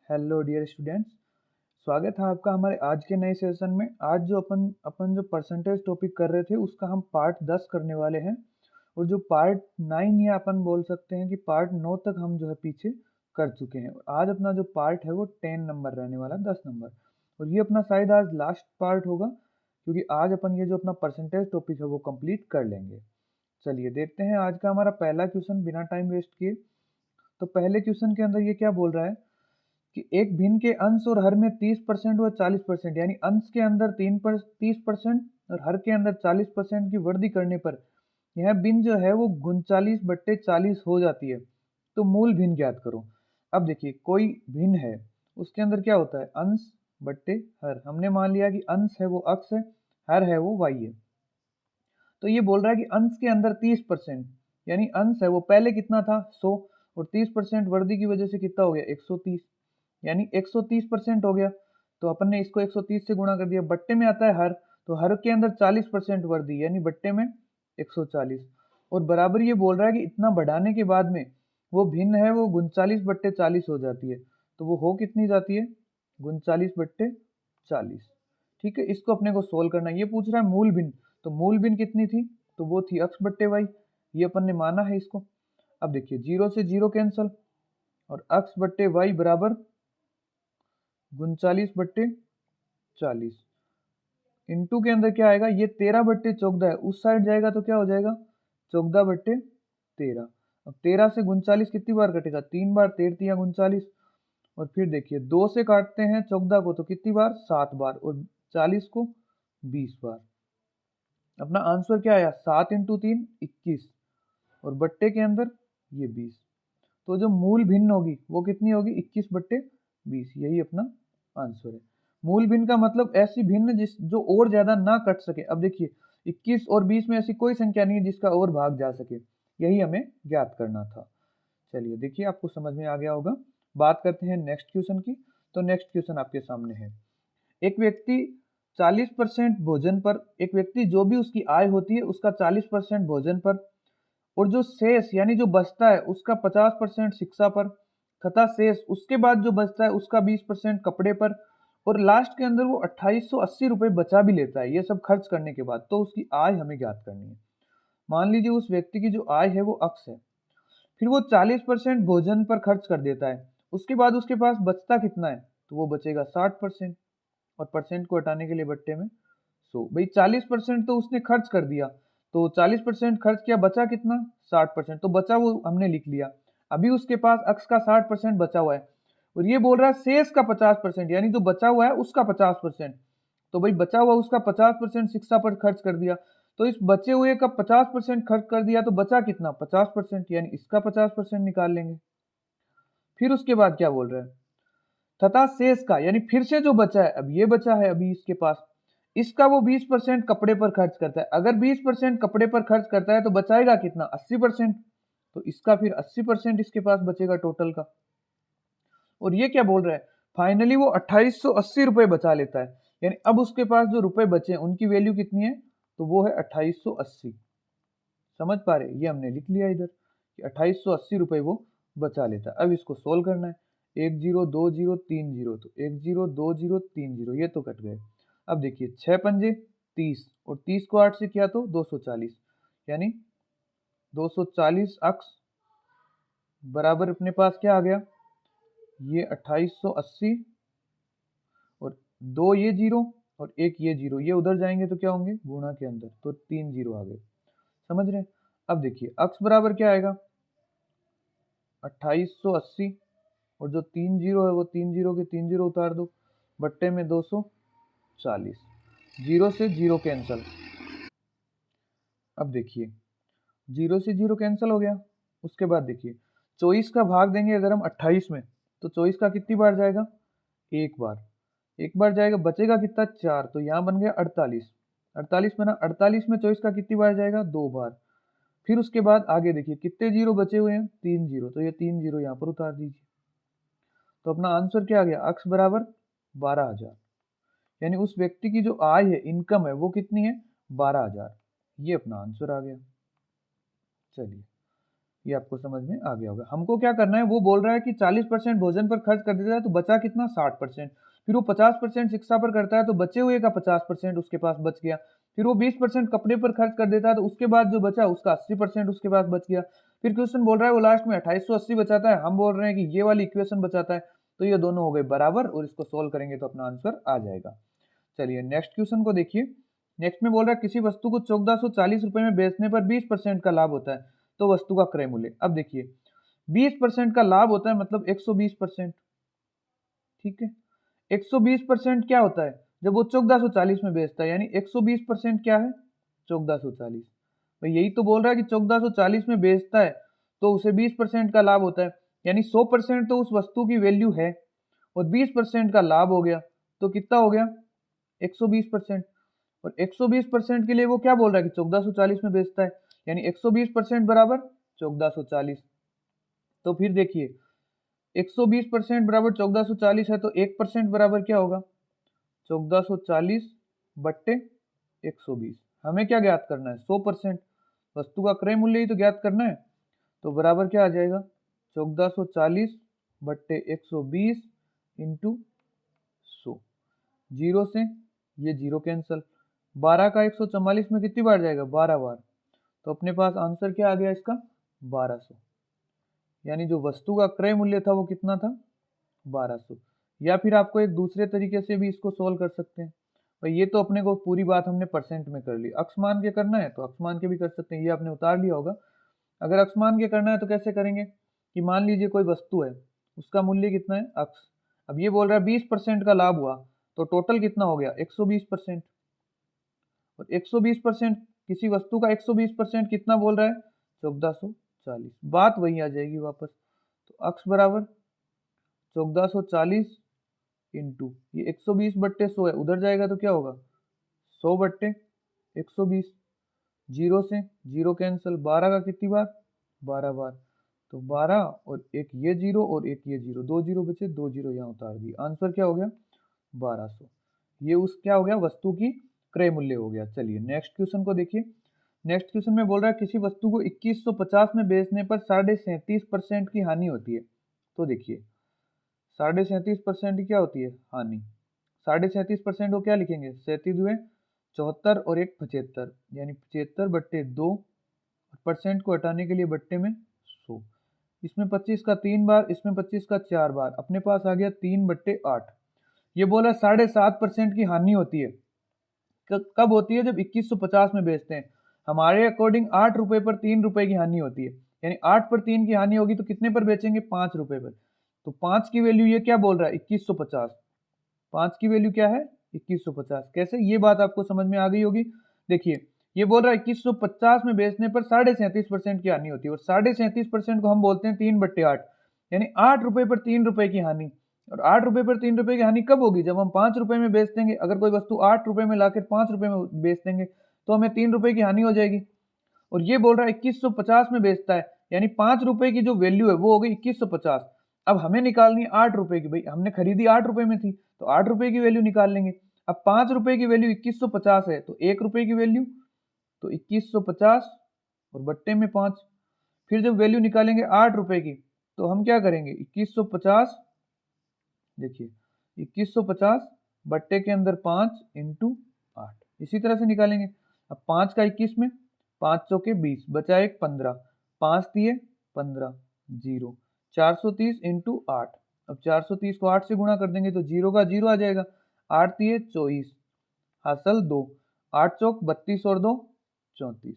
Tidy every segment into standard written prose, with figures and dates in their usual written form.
Hello dear students. स्वागत है आपका हमारे आज के नए सेशन में। आज जो अपन जो परसेंटेज टॉपिक कर रहे थे उसका हम पार्ट 10 करने वाले हैं। और जो पार्ट 9 या अपन बोल सकते हैं कि पार्ट 9 तक हम जो है पीछे कर चुके हैं। और आज अपना जो पार्ट है वो 10 नंबर रहने वाला, 10 नंबर। और ये अपना शायद आज लास्ट पार्ट होगा, क्योंकि आज अपन ये जो अपना परसेंटेज टॉपिक है वो कंप्लीट कर लेंगे। चलिए देखते हैं आज का हमारा पहला क्वेश्चन बिना टाइम वेस्ट किए। तो पहले क्वेश्चन के अंदर ये क्या बोल रहा है कि एक भिन्न के अंश और हर में 30% व 40%, यानी अंश के अंदर 30% और हर के अंदर 40% की वृद्धि करने पर यह भिन्न जो है वो 39/40 हो जाती है। तो मूल भिन्न ज्ञात करो। अब देखिए, कोई भिन्न है उसके अंदर क्या होता है, अंश बट्टे हर। हमने मान लिया कि अंश है वो x है, हर है वो y है। तो ये बोल रहा है कि अंश के अंदर 30%, यानी अंश है वो पहले कितना था 100, और 30% वृद्धि की वजह से कितना हो गया 130, यानी 130% हो गया। तो अपन ने इसको 130 से गुणा कर दिया। बट्टे में आता है हर, तो हर के अंदर 40% वृद्धि, यानी बट्टे में 140। और बराबर ये बोल रहा है कि इतना बढ़ाने के बाद में वो भिन्न है वो 39/40 हो जाती है। तो वो हो कितनी जाती है, 39/40। ठीक है, इसको अपने को सोल्व करना है। ये पूछ रहा है मूल भिन्न, तो मूल भिन्न कितनी थी, तो वो थी x/y। ये अपन ने माना है इसको। अब देखिए, 0 से 0 कैंसल, और x/y बराबर 39/40। इंटू के अंदर क्या आएगा, ये 13/14 है, उस साइड जाएगा तो क्या हो जाएगा 14/13। अब 13 से 39 कितनी बार कटेगा, 3 बार, 13 या 39। और फिर देखिए 2 से काटते हैं 14 को तो कितनी बार, 7 बार, और 40 को 20 बार। अपना आंसर क्या आया, 7 × 3 21, और बट्टे के अंदर ये 20। तो जो मूल भिन्न होगी वो कितनी होगी, 21/20। यही अपना आंसर है। मूल भिन्न का मतलब ऐसी भिन्न जिस जो और ज्यादा ना कट सके। अब देखिए 21 और 20 में ऐसी कोई संख्या नहीं है जिसका और भाग जा सके, यही हमें ज्ञात करना था। चलिए देखिए, आपको समझ में आ गया होगा। बात करते हैं नेक्स्ट क्वेश्चन की। तो नेक्स्ट क्वेश्चन आपके सामने है। एक व्यक्ति 40% भोजन पर, एक व्यक्ति जो भी उसकी आय होती है उसका 40% भोजन पर, और जो शेष यानी जो बचता है उसका 50% शिक्षा पर, तथा शेष उसके बाद जो बचता है उसका 20% कपड़े पर, और लास्ट के अंदर वो 2880 रुपये बचा भी लेता है, ये सब खर्च करने के बाद। तो उसकी आय हमें ज्ञात करनी है। मान लीजिए उस व्यक्ति की जो आय है वो x है, फिर वो 40% भोजन पर खर्च कर देता है, उसके बाद उसके पास बचता कितना है, तो वो बचेगा 60%। और परसेंट को हटाने के लिए बट्टे में 100। भाई 40% तो उसने खर्च कर दिया, तो 40% खर्च किया, बचा कितना 60%, तो बचा वो हमने लिख लिया। अभी उसके पास x का 60% बचा हुआ है, और ये बोल रहा है शेष का 50%, यानी जो बचा हुआ है उसका 50%। तो भाई बचा हुआ उसका 50% शिक्षा पर खर्च कर दिया, तो इस बचे हुए का 50% खर्च कर दिया, तो बचा कितना 50%, यानी इसका 50% निकाल लेंगे। फिर उसके बाद क्या बोल रहा है, तथा शेष का, यानी फिर से जो बचा है, अब ये बचा है अभी इसके पास, इसका वो 20% कपड़े पर खर्च करता है। अगर 20% कपड़े पर खर्च करता है तो बचाएगा कितना 80%, तो इसका फिर 80% इसके पास बचेगा टोटल का। और ये क्या बोल रहा है, फाइनली वो 2880 रुपए बचा लेता है, यानी अब उसके पास जो रुपए बचे हैं उनकी वैल्यू कितनी है, तो वो है 2880। समझ पा रहे, ये हमने लिख लिया इधर कि 2880 रुपए वो बचा लेता है। अब इसको सोल्व करना है। 1 0 2 0 3 0, तो 1 0 2 0 3 0, ये तो कट गए। अब देखिए 6 पंजे 30, और 30 को 8 से किया तो 240, यानी 240 अक्स बराबर अपने पास क्या आ गया, ये 2880, और 2 ये जीरो और 1 ये जीरो, ये उधर जाएंगे तो क्या होंगे गुणा के अंदर, तो 3 जीरो आ गए। समझ रहे हैं। अब देखिए अक्स बराबर क्या आएगा 2880, और जो 3 जीरो है वो 3 जीरो के 3 जीरो उतार दो, बट्टे में 240, जीरो से जीरो कैंसल। अब देखिए 0 से 0 कैंसिल हो गया। उसके बाद देखिए 24 का भाग देंगे अगर हम 28 में, तो 24 का कितनी बार जाएगा, एक बार, एक बार जाएगा, बचेगा कितना 4, तो यहाँ बन गया 48। 48 में ना, 48 में 24 का कितनी बार जाएगा, दो बार। फिर उसके बाद आगे देखिए कितने जीरो बचे हुए हैं, 3 जीरो, तो ये 3 जीरो यहाँ पर उतार दीजिए। तो अपना आंसर क्या आ गया, अक्स बराबर 12,000, यानी उस व्यक्ति की जो आय है, इनकम है, वो कितनी है 12,000। ये अपना आंसर आ गया। चलिए ये आपको समझ में आ गया होगा। हमको क्या करना है, वो बोल रहा है कि 40% भोजन पर खर्च कर देता है तो बचा कितना, 60%। फिर वो 50% शिक्षा पर करता है तो बचे हुए का 50% उसके पास बच गया। फिर वो 20% कपड़े पर खर्च कर देता है तो उसके बाद जो बचा उसका 80% उसके पास बच गया। फिर क्वेश्चन बोल रहा है वो लास्ट में 2880 बचाता है, हम बोल रहे हैं कि ये वाली इक्वेशन बचाता है, तो ये दोनों हो गए बराबर और इसको सोल्व करेंगे तो अपना आंसर आ जाएगा। चलिए नेक्स्ट क्वेश्चन को देखिए। नेक्स्ट में बोल रहा है किसी वस्तु को 1440 रुपए में बेचने पर 20% का लाभ होता है, तो वस्तु का क्रय मूल्य। अब देखिए 20% का लाभ होता है मतलब 120%, ठीक है। 120% क्या होता है, जब वो 1440 में बेचता है, यानी 120% क्या है, 1440। भाई यही तो बोल रहा है कि 1440 में बेचता है तो उसे 20% का लाभ होता है, यानी 100% तो उस वस्तु की वैल्यू है और 20% का लाभ हो गया तो कितना हो गया, 120%। और 120% के लिए वो क्या बोल रहा है कि 1440 में बेचता है, यानी 120% बराबर 1440। तो फिर देखिए 120% बराबर 1440 है तो 1% बराबर क्या होगा, 1440 बट्टे 120। हमें क्या ज्ञात करना है, 100%, वस्तु का क्रय मूल्य ही तो ज्ञात करना है। तो बराबर क्या आ जाएगा, 1440 बट्टे 120 इंटू 100। जीरो से ये जीरो कैंसल, 12 का 144 में कितनी बार जाएगा, 12 बार। तो अपने पास आंसर क्या आ गया इसका, 1200। यानी जो वस्तु का क्रय मूल्य था वो कितना था, 1200। या फिर आपको एक दूसरे तरीके से भी इसको सोल्व कर सकते हैं। भाई ये तो अपने को पूरी बात हमने परसेंट में कर ली, अक्स मान के करना है तो अक्स मान के भी कर सकते हैं, ये आपने उतार लिया होगा। अगर अक्स मान के करना है तो कैसे करेंगे कि मान लीजिए कोई वस्तु है, उसका मूल्य कितना है, अक्स। अब ये बोल रहा है 20% का लाभ हुआ तो टोटल कितना हो गया, 120%। और 120% किसी वस्तु का 120% कितना बोल रहा है, 1440। बात वही आ जाएगी वापस। तो अक्स बराबर 1440 इंटू ये 120 बट्टे 100 है, उधर जाएगा तो क्या होगा, 100 बट्टे 120। जीरो से जीरो कैंसल, 12 का कितनी बार, 12 बार। तो 12 और एक ये जीरो और एक ये जीरो, दो जीरो बचे, दो जीरो यहाँ उतार दिए, आंसर क्या हो गया, 1200। ये उस क्या हो गया, वस्तु की क्रय मूल्य हो गया। चलिए नेक्स्ट क्वेश्चन को देखिए। नेक्स्ट क्वेश्चन में बोल रहा है किसी वस्तु को 2150 में बेचने पर 37.5% की हानि होती है। तो देखिए 37.5% की क्या होती है, हानि। 37.5% को क्या लिखेंगे, 37 हुए 74 और एक 75, यानी 75 बट्टे 2, परसेंट को हटाने के लिए बट्टे में 100। इसमें 25 का 3 बार, इसमें 25 का 4 बार, अपने पास आ गया 3 बट्टे 8। ये बोला 7.5% की हानि होती है। कब होती है, जब 2150 में बेचते हैं। हमारे अकॉर्डिंग 8 रुपए पर 3 रुपए की हानि होती है, यानी 8 पर 3 की हानि होगी तो कितने पर बेचेंगे, 5 रुपए पर। तो 5 की वैल्यू ये क्या बोल रहा है, 2150। 5 की वैल्यू क्या है, 2150। कैसे, ये बात आपको समझ में आ गई होगी। देखिए ये बोल रहा है 2150 में बेचने पर 37.5% की हानि होती है, और 37.5% को हम बोलते हैं 3/8, यानी 8 रुपए पर 3 रुपए की हानि। और 8 रुपए पर 3 रुपए की हानि कब होगी, जब हम 5 रुपए में बेच देंगे। अगर कोई वस्तु 8 रुपए में लाकर 5 रुपए में बेच देंगे तो हमें 3 रुपए की हानि हो जाएगी। और ये बोल रहा है 2150 में बेचता है, यानी 5 रुपए की जो वैल्यू है वो हो गई 2150। अब हमें निकालनी है 8 रुपए की, भाई हमने खरीदी 8 रुपए में थी तो 8 रुपए की वैल्यू निकाल लेंगे। अब 5 रुपए की वैल्यू 2150 है तो 1 रुपए की वैल्यू, तो 2150 और बट्टे में 5। फिर जब वैल्यू निकालेंगे 8 रुपए की तो हम क्या करेंगे, 2150, देखिए 2150 बट्टे के अंदर 5 इंटू 8, इसी तरह से निकालेंगे। अब 5 का 21 में, 5 चौके 20, बचा एक 15, 5 दिए 15, जीरो। 430 इंटू 8, अब 430 को 8 से गुणा कर देंगे तो जीरो का जीरो आ जाएगा। 8 दिए 24, हासिल 2, 8 चौक 32 और 2 34,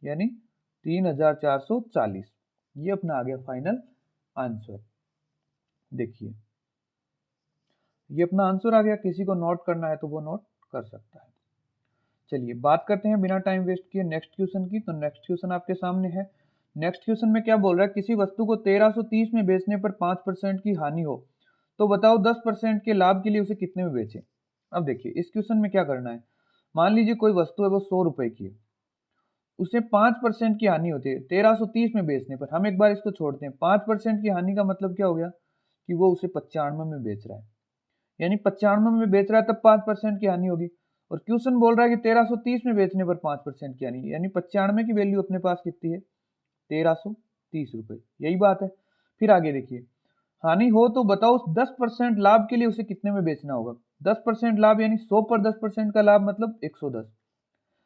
यानी 3440। ये अपना आ गया फाइनल आंसर। देखिए ये अपना आंसर आ गया, किसी को नोट करना है तो वो नोट कर सकता है। चलिए बात करते हैं बिना टाइम वेस्ट किए नेक्स्ट क्वेश्चन की। तो नेक्स्ट क्वेश्चन आपके सामने है। नेक्स्ट क्वेश्चन में क्या बोल रहा है, किसी वस्तु को 1330 में बेचने पर 5% की हानि हो तो बताओ 10% के लाभ के लिए उसे कितने में बेचें। अब देखिए इस क्वेश्चन में क्या करना है, मान लीजिए कोई वस्तु है वो 100 रुपए की है, उसे 5% की हानि होती है 1330 में बेचने पर। हम एक बार इसको छोड़ते हैं, 5% की हानि का मतलब क्या हो गया कि वो उसे 95 में बेच रहा है, यानी 95 में बेच रहा है तब 5% की हानि होगी। और क्वेश्चन बोल रहा है कि 1330 में बेचने पर 5% की हानि, यानी 95 की वैल्यू अपने पास कितनी है, 1330 रुपये, यही बात है। फिर आगे देखिए, हानि हो तो बताओ 10% लाभ के लिए उसे कितने में बेचना होगा। 10% लाभ यानी 100 पर 10% का लाभ मतलब 110।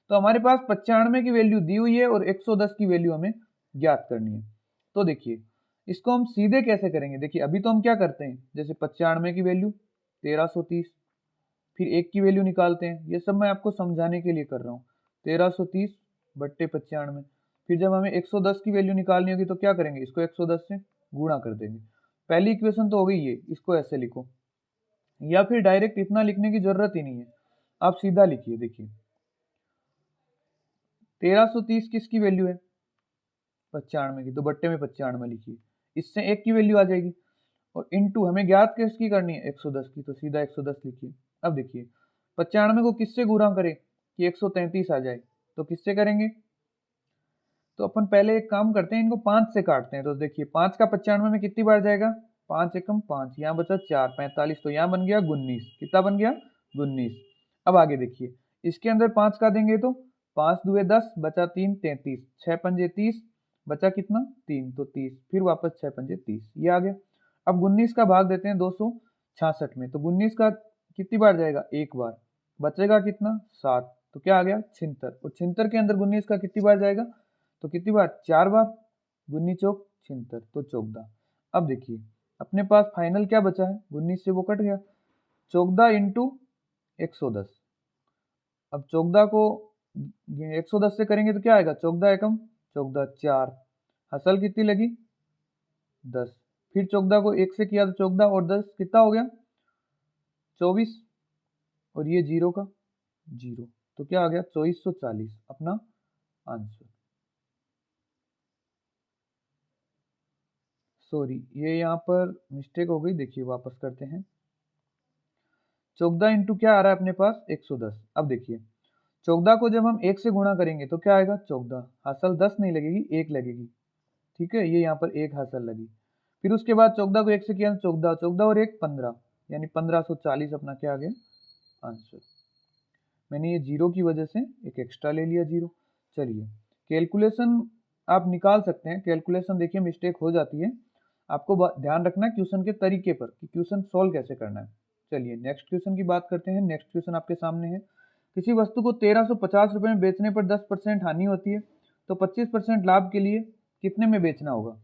तो हमारे पास 95 की वैल्यू दी हुई है और 110 की वैल्यू हमें ज्ञात करनी है। तो देखिए इसको हम सीधे कैसे करेंगे। देखिए अभी तो हम क्या करते हैं, जैसे 95 की वैल्यू 1330, फिर 1 की वैल्यू निकालते हैं। ये सब मैं आपको समझाने के लिए कर रहा हूँ। 1330 बट्टे 95, फिर जब हमें 110 की वैल्यू निकालनी होगी तो क्या करेंगे, इसको 110 से गुणा कर देंगे। पहली इक्वेशन तो हो गई ये, इसको ऐसे लिखो, या फिर डायरेक्ट इतना लिखने की जरूरत ही नहीं है, आप सीधा लिखिए। देखिए 1330 किसकी वैल्यू है, 95 की, तो बट्टे में 95 लिखिए, इससे 1 की वैल्यू आ जाएगी, और इनटू हमें ज्ञात किसकी करनी है, 110 की, तो सीधा 110 लिखिए। अब देखिए 95 को किससे गुणा करें कि 133 आ जाए, तो किससे करेंगे, तो अपन पहले एक काम करते हैं, इनको 5 से काटते हैं। तो देखिए 5 का 95 में कितनी बार जाएगा, 5 एकम 5, यहाँ बचा 4, 45, तो यहाँ बन गया 19। कितना बन गया, 19। अब आगे देखिए, इसके अंदर 5 का देंगे तो 5 दुए 10, बचा 3, 33, 6 पंजे 30, बचा कितना 3, तो 30, फिर वापस 6 पंजे 30, ये आ गया। अब 19 का भाग देते हैं 266 में, तो 19 का कितनी बार जाएगा, एक बार, बचेगा कितना 7, तो क्या आ गया 76, और 76 के अंदर 19 का कितनी बार जाएगा, तो कितनी बार, 4 बार, 19 चौक 76, तो 14। अब देखिए अपने पास फाइनल क्या बचा है, 19 से वो कट गया, 14 इंटू 110। अब 14 को 110 से करेंगे तो क्या आएगा, 14 एकम 14, 4, हसल कितनी लगी 10, फिर 14 को 1 से किया तो 14 और 10 कितना हो गया 24, और ये 0 का 0, तो क्या आ गया 2440 अपना आंसर। सॉरी ये यहाँ पर मिस्टेक हो गई, देखिए वापस करते हैं। 14 इंटू क्या आ रहा है अपने पास 110। अब देखिए 14 को जब हम 1 से गुणा करेंगे तो क्या आएगा 14, हासिल 10 नहीं लगेगी 1 लगेगी, ठीक है, ये यहाँ पर 1 हासिल लगी। फिर उसके बाद 14 को 1 से किया 14, 14 और 1 15, यानी 1540 अपना क्या आ गया आंसर। मैंने ये 0 की वजह से एक एक्स्ट्रा ले लिया 0। चलिए कैलकुलेशन आप निकाल सकते हैं, कैलकुलेशन देखिए मिस्टेक हो जाती है, आपको ध्यान रखना है क्वेश्चन के तरीके पर कि क्वेश्चन सॉल्व कैसे करना है। चलिए नेक्स्ट क्वेश्चन की बात करते हैं। नेक्स्ट क्वेश्चन आपके सामने है, किसी वस्तु को 1350 रुपए में बेचने पर 10% हानि होती है, तो 25% लाभ के लिए कितने में बेचना होगा।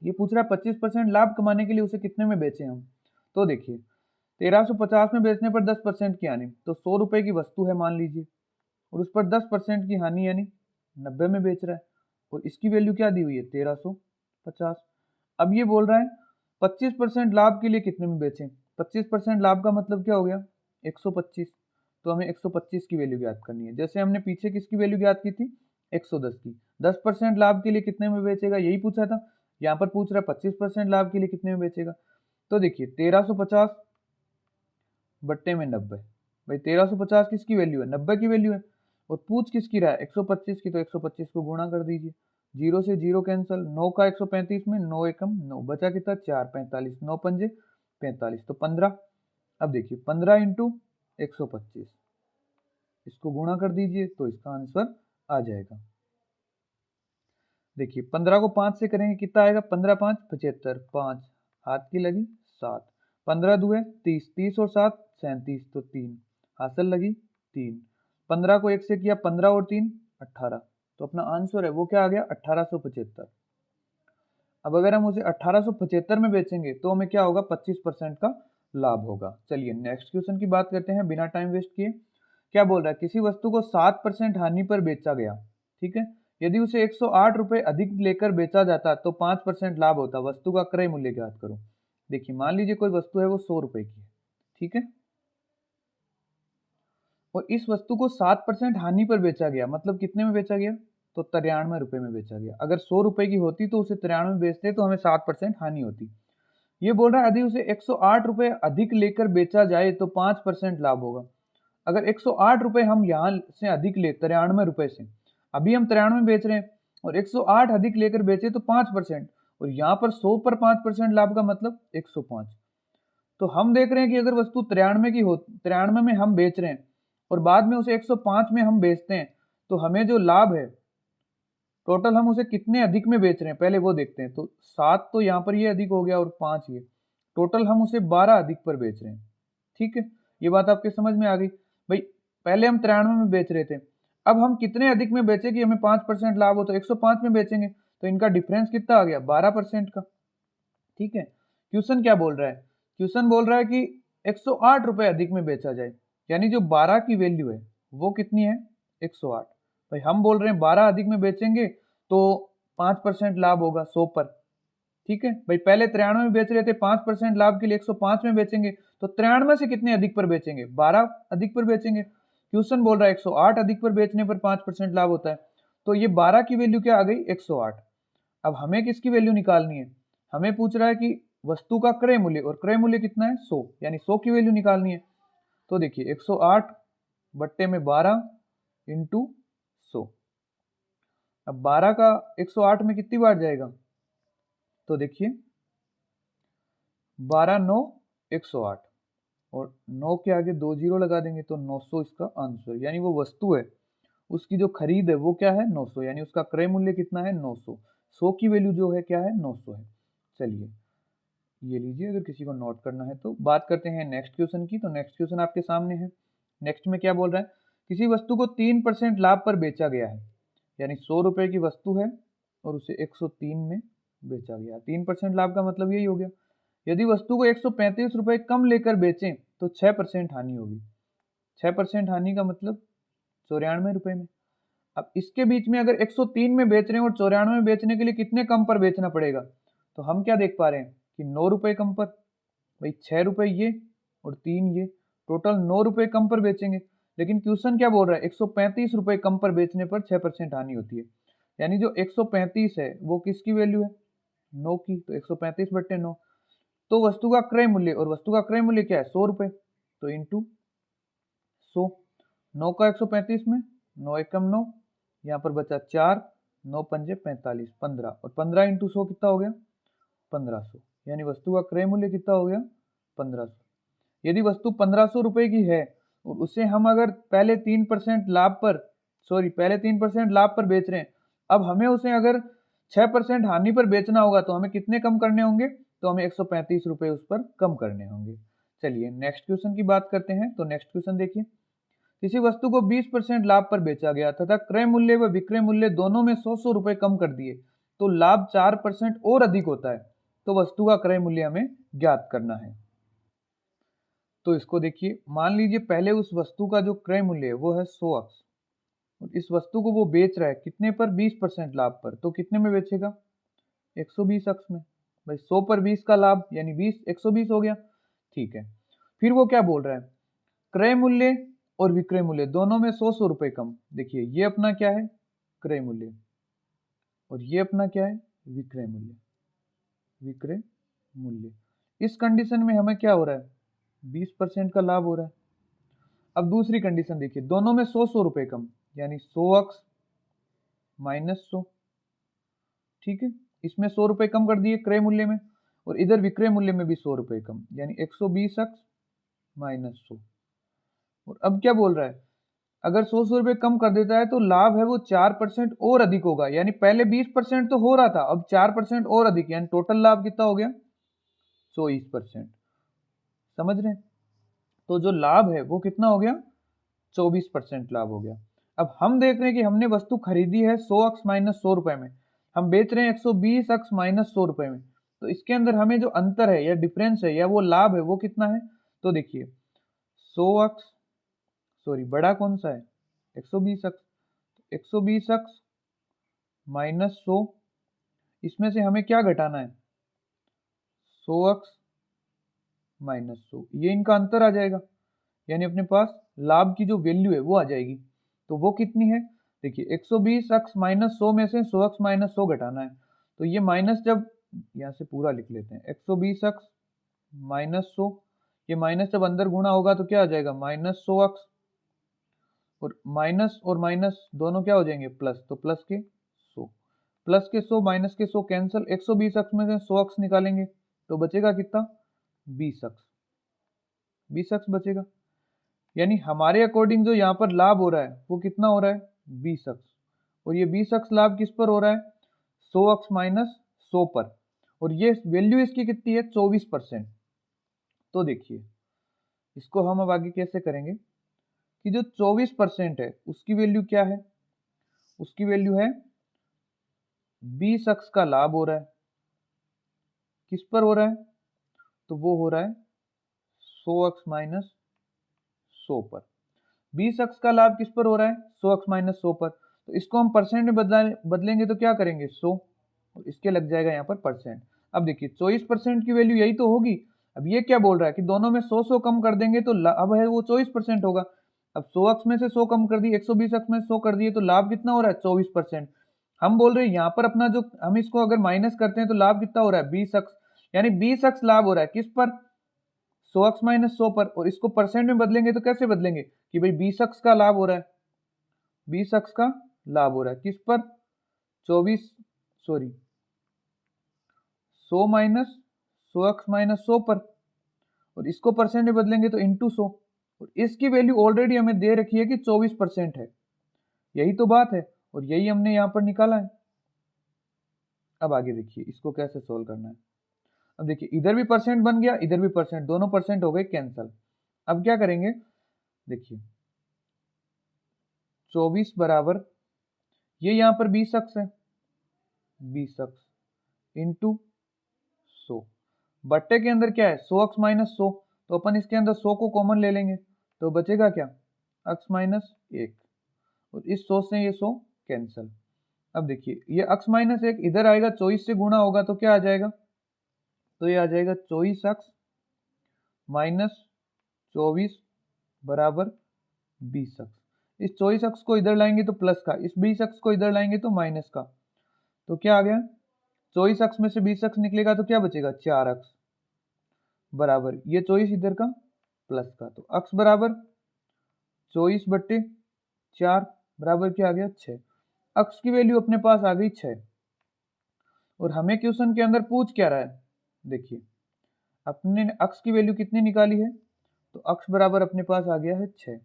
ये पूछ रहा है 25% लाभ कमाने के लिए उसे कितने में बेचें हम। तो देखिए 1350 में बेचने पर 10% की हानि, तो 100 रुपए की वस्तु है मान लीजिए, और उस पर 10% की हानि यानी 90 में बेच रहा है, और इसकी वैल्यू क्या दी हुई है 1350। अब ये बोल रहा है 25% लाभ के लिए कितने में बेचें। 25% लाभ का मतलब क्या हो गया 125, तो हमें 125 की वैल्यू ज्ञात करनी है। जैसे हमने पीछे किसकी वैल्यू ज्ञात की थी 110 की। 10% लाभ के लिए कितने में बेचेगा यही पूछा था, यहाँ पर पूछ रहा है 25% लाभ के लिए कितने में बेचेगा। तो देखिए 1350 बट्टे में 90, भाई 1350 किसकी वैल्यू है 90 की वैल्यू है, और पूछ किसकी रहा है 125 की, तो 125 को गुणा कर दीजिए, 0 से 0 कैंसिल, 9 का 135 में 9 एकम 9, बचा कितना 4, 45, 9 पंजे 45, तो 15। अब देखिए 15 इंटू 125, इसको गुणा कर दीजिए तो इसका आंसर आ जाएगा। देखिए 15 को 5 से करेंगे कितना आएगा, 15 5 75, 5 हाथ की लगी 7, 15 दुए 30, 30 और 7 37, तो 3 हासिल लगी 3, 15 को 1 से किया 15 और 3 18, तो अपना आंसर है वो क्या आ गया 1875। अब अगर हम उसे 1875 में बेचेंगे तो हमें क्या होगा 25% का लाभ होगा। चलिए नेक्स्ट क्वेश्चन की बात करते हैं बिना टाइम वेस्ट किए। क्या बोल रहा है, किसी वस्तु को 7% हानि पर बेचा गया, ठीक है, यदि उसे 108 रुपए अधिक लेकर बेचा जाता तो 5% लाभ होता, वस्तु का क्रय मूल्य ज्ञात करो। देखिए मान लीजिए कोई वस्तु है वो 100 रुपए की है, ठीक है, और इस वस्तु को 7% हानि पर बेचा गया, मतलब कितने में बेचा गया, तो 93 रुपए में बेचा गया। अगर 100 रुपए की होती तो उसे 93 में बेचते तो हमें 7% हानि होती। ये बोल रहा है यदि उसे 108 रुपए अधिक लेकर बेचा जाए तो 5% लाभ होगा। अगर 108 रुपए हम यहाँ से अधिक ले 93 रुपए से, अभी हम 93 में बेच रहे हैं, और 108 अधिक लेकर बेचे तो 5%, और यहाँ पर 100 पर 5% लाभ का मतलब 105। तो हम देख रहे हैं कि अगर वस्तु 93 की हो, 93 में हम बेच रहे हैं और बाद में उसे 105 में हम बेचते हैं, तो हमें जो लाभ है टोटल हम उसे कितने अधिक में बेच रहे हैं पहले वो देखते हैं। तो 7 तो यहाँ पर ये अधिक हो गया और 5 ये, टोटल हम उसे 12 अधिक पर बेच रहे हैं। ठीक है, ये बात आपके समझ में आ गई भाई। पहले हम 93 में बेच रहे थे, अब हम कितने अधिक में बेचे कि हमें 5% लाभ हो, तो 105 में बेचेंगे, तो इनका डिफरेंस कितना आ गया 12% का। ठीक है, क्वेश्चन क्या बोल रहा है, क्वेश्चन बोल रहा है कि 108 रुपए अधिक में बेचा जाए, यानी जो 12 की वैल्यू है वो कितनी है 108। भाई हम बोल रहे हैं 12 अधिक में बेचेंगे तो 5% लाभ होगा 100 पर। ठीक है भाई, पहले 93 में बेच रहे थे, 5% लाभ के लिए 105 में बेचेंगे, तो 93 से कितने अधिक पर बेचेंगे 12 अधिक पर बेचेंगे। क्वेश्चन बोल रहा है 108 अधिक पर बेचने पर 5% लाभ होता है, तो ये 12 की वैल्यू क्या आ गई 108। अब हमें किसकी वैल्यू निकालनी है, हमें पूछ रहा है कि वस्तु का क्रय मूल्य, और क्रय मूल्य कितना है 100, यानी 100 की वैल्यू निकालनी है। तो देखिए 108 बट्टे में 12 इंटू 100। अब 12 का 108 में कितनी बार जाएगा, तो देखिए 12 9 108, और 9 के आगे 2 जीरो लगा देंगे तो 900 इसका आंसर, यानी वो वस्तु है उसकी जो खरीद है वो क्या है 900, यानी उसका क्रय मूल्य कितना है 900। 100 की वैल्यू जो है क्या है 900 है। चलिए ये लीजिए, अगर किसी को नोट करना है तो। बात करते हैं नेक्स्ट क्वेश्चन की, तो नेक्स्ट क्वेश्चन आपके सामने है। नेक्स्ट में क्या बोल रहा है, किसी वस्तु को 3% लाभ पर बेचा गया है, यानी 100 रुपए की वस्तु है और उसे 103 में बेचा गया। 3% लाभ का मतलब यही हो गया, यदि वस्तु को 135 रुपए कम लेकर बेचें तो 6% हानि होगी। 6% हानि का मतलब 94 रुपए में। अब इसके बीच में अगर 103 में बेच रहे हैं और 94 में बेचने के लिए कितने कम पर बेचना पड़ेगा, तो हम क्या देख पा रहे हैं कि 9 रुपए कम पर। भाई 6 रुपए ये और 3 ये, टोटल 9 रुपए कम पर बेचेंगे। लेकिन क्वेश्चन क्या बोल रहा है 135 रुपए कम पर बेचने पर 6% हानि होती है, यानी जो 135 है वो किसकी वैल्यू है 9 की, तो 135 बट्टे 9। तो वस्तु का क्रय मूल्य, और वस्तु का क्रय मूल्य क्या है 100 रुपए, तो इंटू 100। 9 का 135 में 9 एकम 9, यहाँ पर बचा 4, 9 पंजे 45, 15, और 15 इंटू 100 कितना हो गया 1500, यानी वस्तु का क्रय मूल्य कितना हो गया 1500। यदि वस्तु 1500 रुपए की है और उसे हम अगर पहले 3% लाभ पर, पहले 3% लाभ पर बेच रहे हैं, अब हमें उसे अगर 6% हानि पर बेचना होगा तो हमें कितने कम करने होंगे, तो हमें 135 रुपए उस पर कम करने होंगे। चलिए नेक्स्ट क्वेश्चन की बात करते हैं, तो नेक्स्ट क्वेश्चन देखिए, किसी वस्तु को 20% लाभ पर बेचा गया तथा क्रय मूल्य व विक्रय मूल्य दोनों में 100 रुपए कम कर दिए, तो लाभ 4% और अधिक होता है, तो वस्तु का क्रय मूल्य हमें ज्ञात करना है। तो इसको देखिए, मान लीजिए पहले उस वस्तु का जो क्रय मूल्य है वो है 100 अक्ष, और इस वस्तु को वो बेच रहा है कितने पर 20% लाभ पर, तो कितने में बेचेगा 120 अक्ष में। भाई 100 पर 20 का लाभ यानी 20 120 हो गया। ठीक है, फिर वो क्या बोल रहा है, क्रय मूल्य और विक्रय मूल्य दोनों में 100 रुपए कम। देखिए ये अपना क्या है क्रय मूल्य, और ये अपना क्या है विक्रय मूल्य, विक्रय मूल्य। इस कंडीशन में हमें क्या हो रहा है 20% का लाभ हो रहा है। अब दूसरी कंडीशन देखिए, दोनों में 100 रुपए कम, यानी 100 अक्ष माइनस 100। ठीक है, इसमें 100 रुपए कम कर दिए क्रय मूल्य में, और इधर विक्रय मूल्य में भी 100 रुपए कम, यानी 120 अक्ष माइनस 100। और अब क्या बोल रहा है, अगर 100 रुपए कम कर देता है तो लाभ है वो 4% और अधिक होगा, यानी पहले 20% तो हो रहा था, अब 4% और अधिक, यानी टोटल लाभ कितना हो गया 24%। समझ रहे हैं, तो जो लाभ है वो कितना हो गया 24% लाभ हो गया। अब हम देख रहे हैं कि हमने वस्तु खरीदी है 100 अक्ष माइनस 100 रुपए में, हम बेच रहे हैं 120 अक्ष माइनस 100 रुपए में, तो इसके अंदर हमें जो अंतर है या डिफरेंस है या वो लाभ है वो कितना है, तो देखिए 100 अक्ष, बड़ा कौन सा है 120 अक्ष, 120 अक्ष माइनस 100, इसमें से हमें क्या घटाना है 100 अक्ष माइनस 100, ये इनका अंतर आ जाएगा, यानी अपने पास लाभ की जो वैल्यू है वो आ जाएगी। तो वो कितनी है, देखिए 120 अक्ष माइनस 100 में से 100 अक्ष माइनस 100 घटाना है, तो ये माइनस जब यहाँ से पूरा लिख लेते हैं 120 अक्ष माइनस 100, ये माइनस जब अंदर गुणा होगा तो क्या आ जाएगा माइनस 100 अक्ष, और माइनस दोनों क्या हो जाएंगे प्लस, तो प्लस के 100, प्लस के 100 माइनस के 100 कैंसिल, 120 अक्ष में से 100 अक्ष निकालेंगे तो बचेगा कितना 20 अक्ष, 20 अक्ष बचेगा। यानी हमारे अकॉर्डिंग जो यहाँ पर लाभ हो रहा है वो कितना हो रहा है 20 अक्ष, और ये 20 अक्ष लाभ किस पर हो रहा है, 100 अक्ष माइनस 100 पर, और ये वैल्यू इसकी कितनी है, 24%। तो देखिए इसको हम अब आगे कैसे करेंगे कि जो 24% है उसकी वैल्यू क्या है, उसकी वैल्यू है 20 अक्ष का लाभ हो रहा है, किस पर हो रहा है, तो वो हो रहा है 100 अक्ष माइनस 100 पर। 20 अक्ष का लाभ किस पर हो रहा है, 100 अक्ष माइनस 100 पर। तो इसको हम परसेंट में बदलेंगे तो क्या करेंगे, 100, और इसके लग जाएगा यहाँ पर परसेंट। अब देखिए 24% की वैल्यू यही तो होगी। अब ये क्या बोल रहा है कि दोनों में 100 कम कर देंगे तो लाभ है वो 24% होगा। अब 100 अक्ष में से 100 कम कर दिए, 120 अक्ष में 100 कर दिए, तो लाभ कितना हो रहा है, 24%। हम बोल रहे हैं यहाँ पर अपना जो हम इसको अगर माइनस करते हैं तो लाभ कितना हो रहा है, 20 अक्ष, यानी 20 अक्ष लाभ हो रहा है किस पर, 100 अक्ष माइनस 100 पर। और इसको परसेंट में बदलेंगे तो कैसे बदलेंगे कि भाई 20 अक्ष का लाभ हो रहा है, 20 अक्ष का लाभ हो रहा है किस पर, 100 माइनस 100 अक्ष माइनस 100 पर, और इसको परसेंट में बदलेंगे तो इंटू 100, और इसकी वैल्यू ऑलरेडी हमें दे रखी है कि 24% है, यही तो बात है, और यही हमने यहां पर निकाला है। अब आगे देखिए इसको कैसे सोल्व करना है। अब देखिए इधर भी परसेंट बन गया, इधर भी परसेंट, दोनों परसेंट हो गए कैंसल। अब क्या करेंगे, देखिए 24 बराबर, ये यहां पर 20 अक्ष है, 20 अक्ष इंटू 100, बट्टे के अंदर क्या है, 100 अक्ष माइनस 100, तो अपन इसके अंदर 100 को कॉमन ले लेंगे, तो बचेगा क्या, अक्ष माइनस 1, और इस 100 से ये 100 कैंसल। अब देखिए ये अक्ष माइनस 1 इधर आएगा, 24 से गुणा होगा तो क्या आ जाएगा, तो ये आ जाएगा 24 अक्ष माइनस 24 बराबर 20 अक्ष। इस 24 अक्ष को इधर लाएंगे तो प्लस का, इस 20 अक्ष को इधर लाएंगे तो माइनस का, तो क्या आ गया, 24 अक्ष में से 20 अक्ष निकलेगा तो क्या बचेगा, 4 अक्ष बराबर ये 24 इधर का प्लस का, तो अक्ष बराबर 24 बट्टे 4 बराबर क्या आ गया, 6। अक्ष की वैल्यू अपने पास आ गई 6। और हमें क्वेश्चन के अंदर पूछ क्या रहा है, देखिए अपने अक्ष की वैल्यू कितनी निकाली है, तो अक्ष बराबर अपने पास आ गया है 6।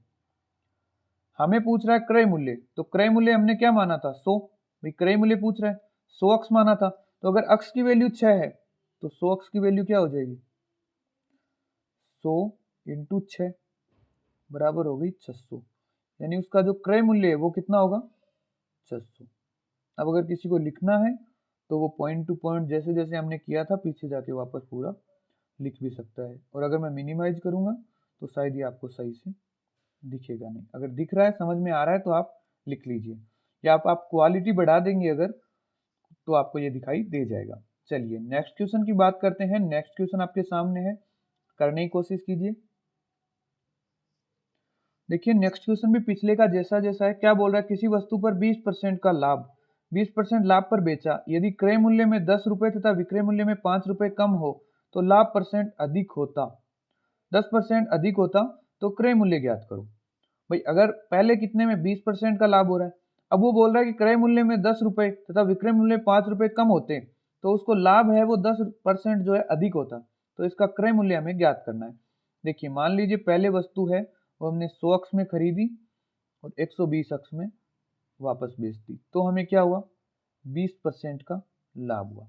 हमें पूछ रहा है क्रय मूल्य, तो क्रय मूल्य हमने क्या माना था, 100, भाई क्रय मूल्य पूछ रहा है, 100 अक्ष माना था, तो अगर अक्ष की वैल्यू 6 है तो 100 अक्ष की वैल्यू क्या हो जाएगी, 100 इंटू 6 बराबर हो गई 600, यानी उसका जो क्रय मूल्य है वो कितना होगा, 600। अब अगर किसी को लिखना है तो वो पॉइंट टू पॉइंट जैसे जैसे हमने किया था पीछे जाके वापस पूरा लिख भी सकता है, और अगर मैं मिनिमाइज करूंगा तो शायद ये आपको सही से दिखेगा नहीं। अगर दिख रहा है, समझ में आ रहा है तो आप लिख लीजिए, या आप क्वालिटी बढ़ा देंगे अगर, तो आपको ये दिखाई दे जाएगा। चलिए नेक्स्ट क्वेश्चन की बात करते हैं। नेक्स्ट क्वेश्चन आपके सामने है, करने की कोशिश कीजिए। देखिए नेक्स्ट क्वेश्चन भी पिछले का जैसा जैसा है। क्या बोल रहा है, किसी वस्तु पर 20% का लाभ, 20% लाभ पर बेचा, यदि क्रय मूल्य में 10 रुपए तथा विक्रय मूल्य में 5 रुपए कम हो तो लाभ परसेंट अधिक होता, 10% अधिक होता तो क्रय मूल्य ज्ञात करो। भाई अगर पहले कितने में 20% का लाभ हो रहा है, अब वो बोल रहा है कि क्रय मूल्य में 10 रुपए तथा विक्रय मूल्य 5 रुपए कम होते तो उसको लाभ है वो 10% जो है अधिक होता, तो इसका क्रय मूल्य हमें ज्ञात करना है। देखिए मान लीजिए पहले वस्तु है वो हमने 100 अक्ष में खरीदी और 120 अक्ष में वापस बेच दी, तो हमें क्या हुआ, 20% का लाभ हुआ।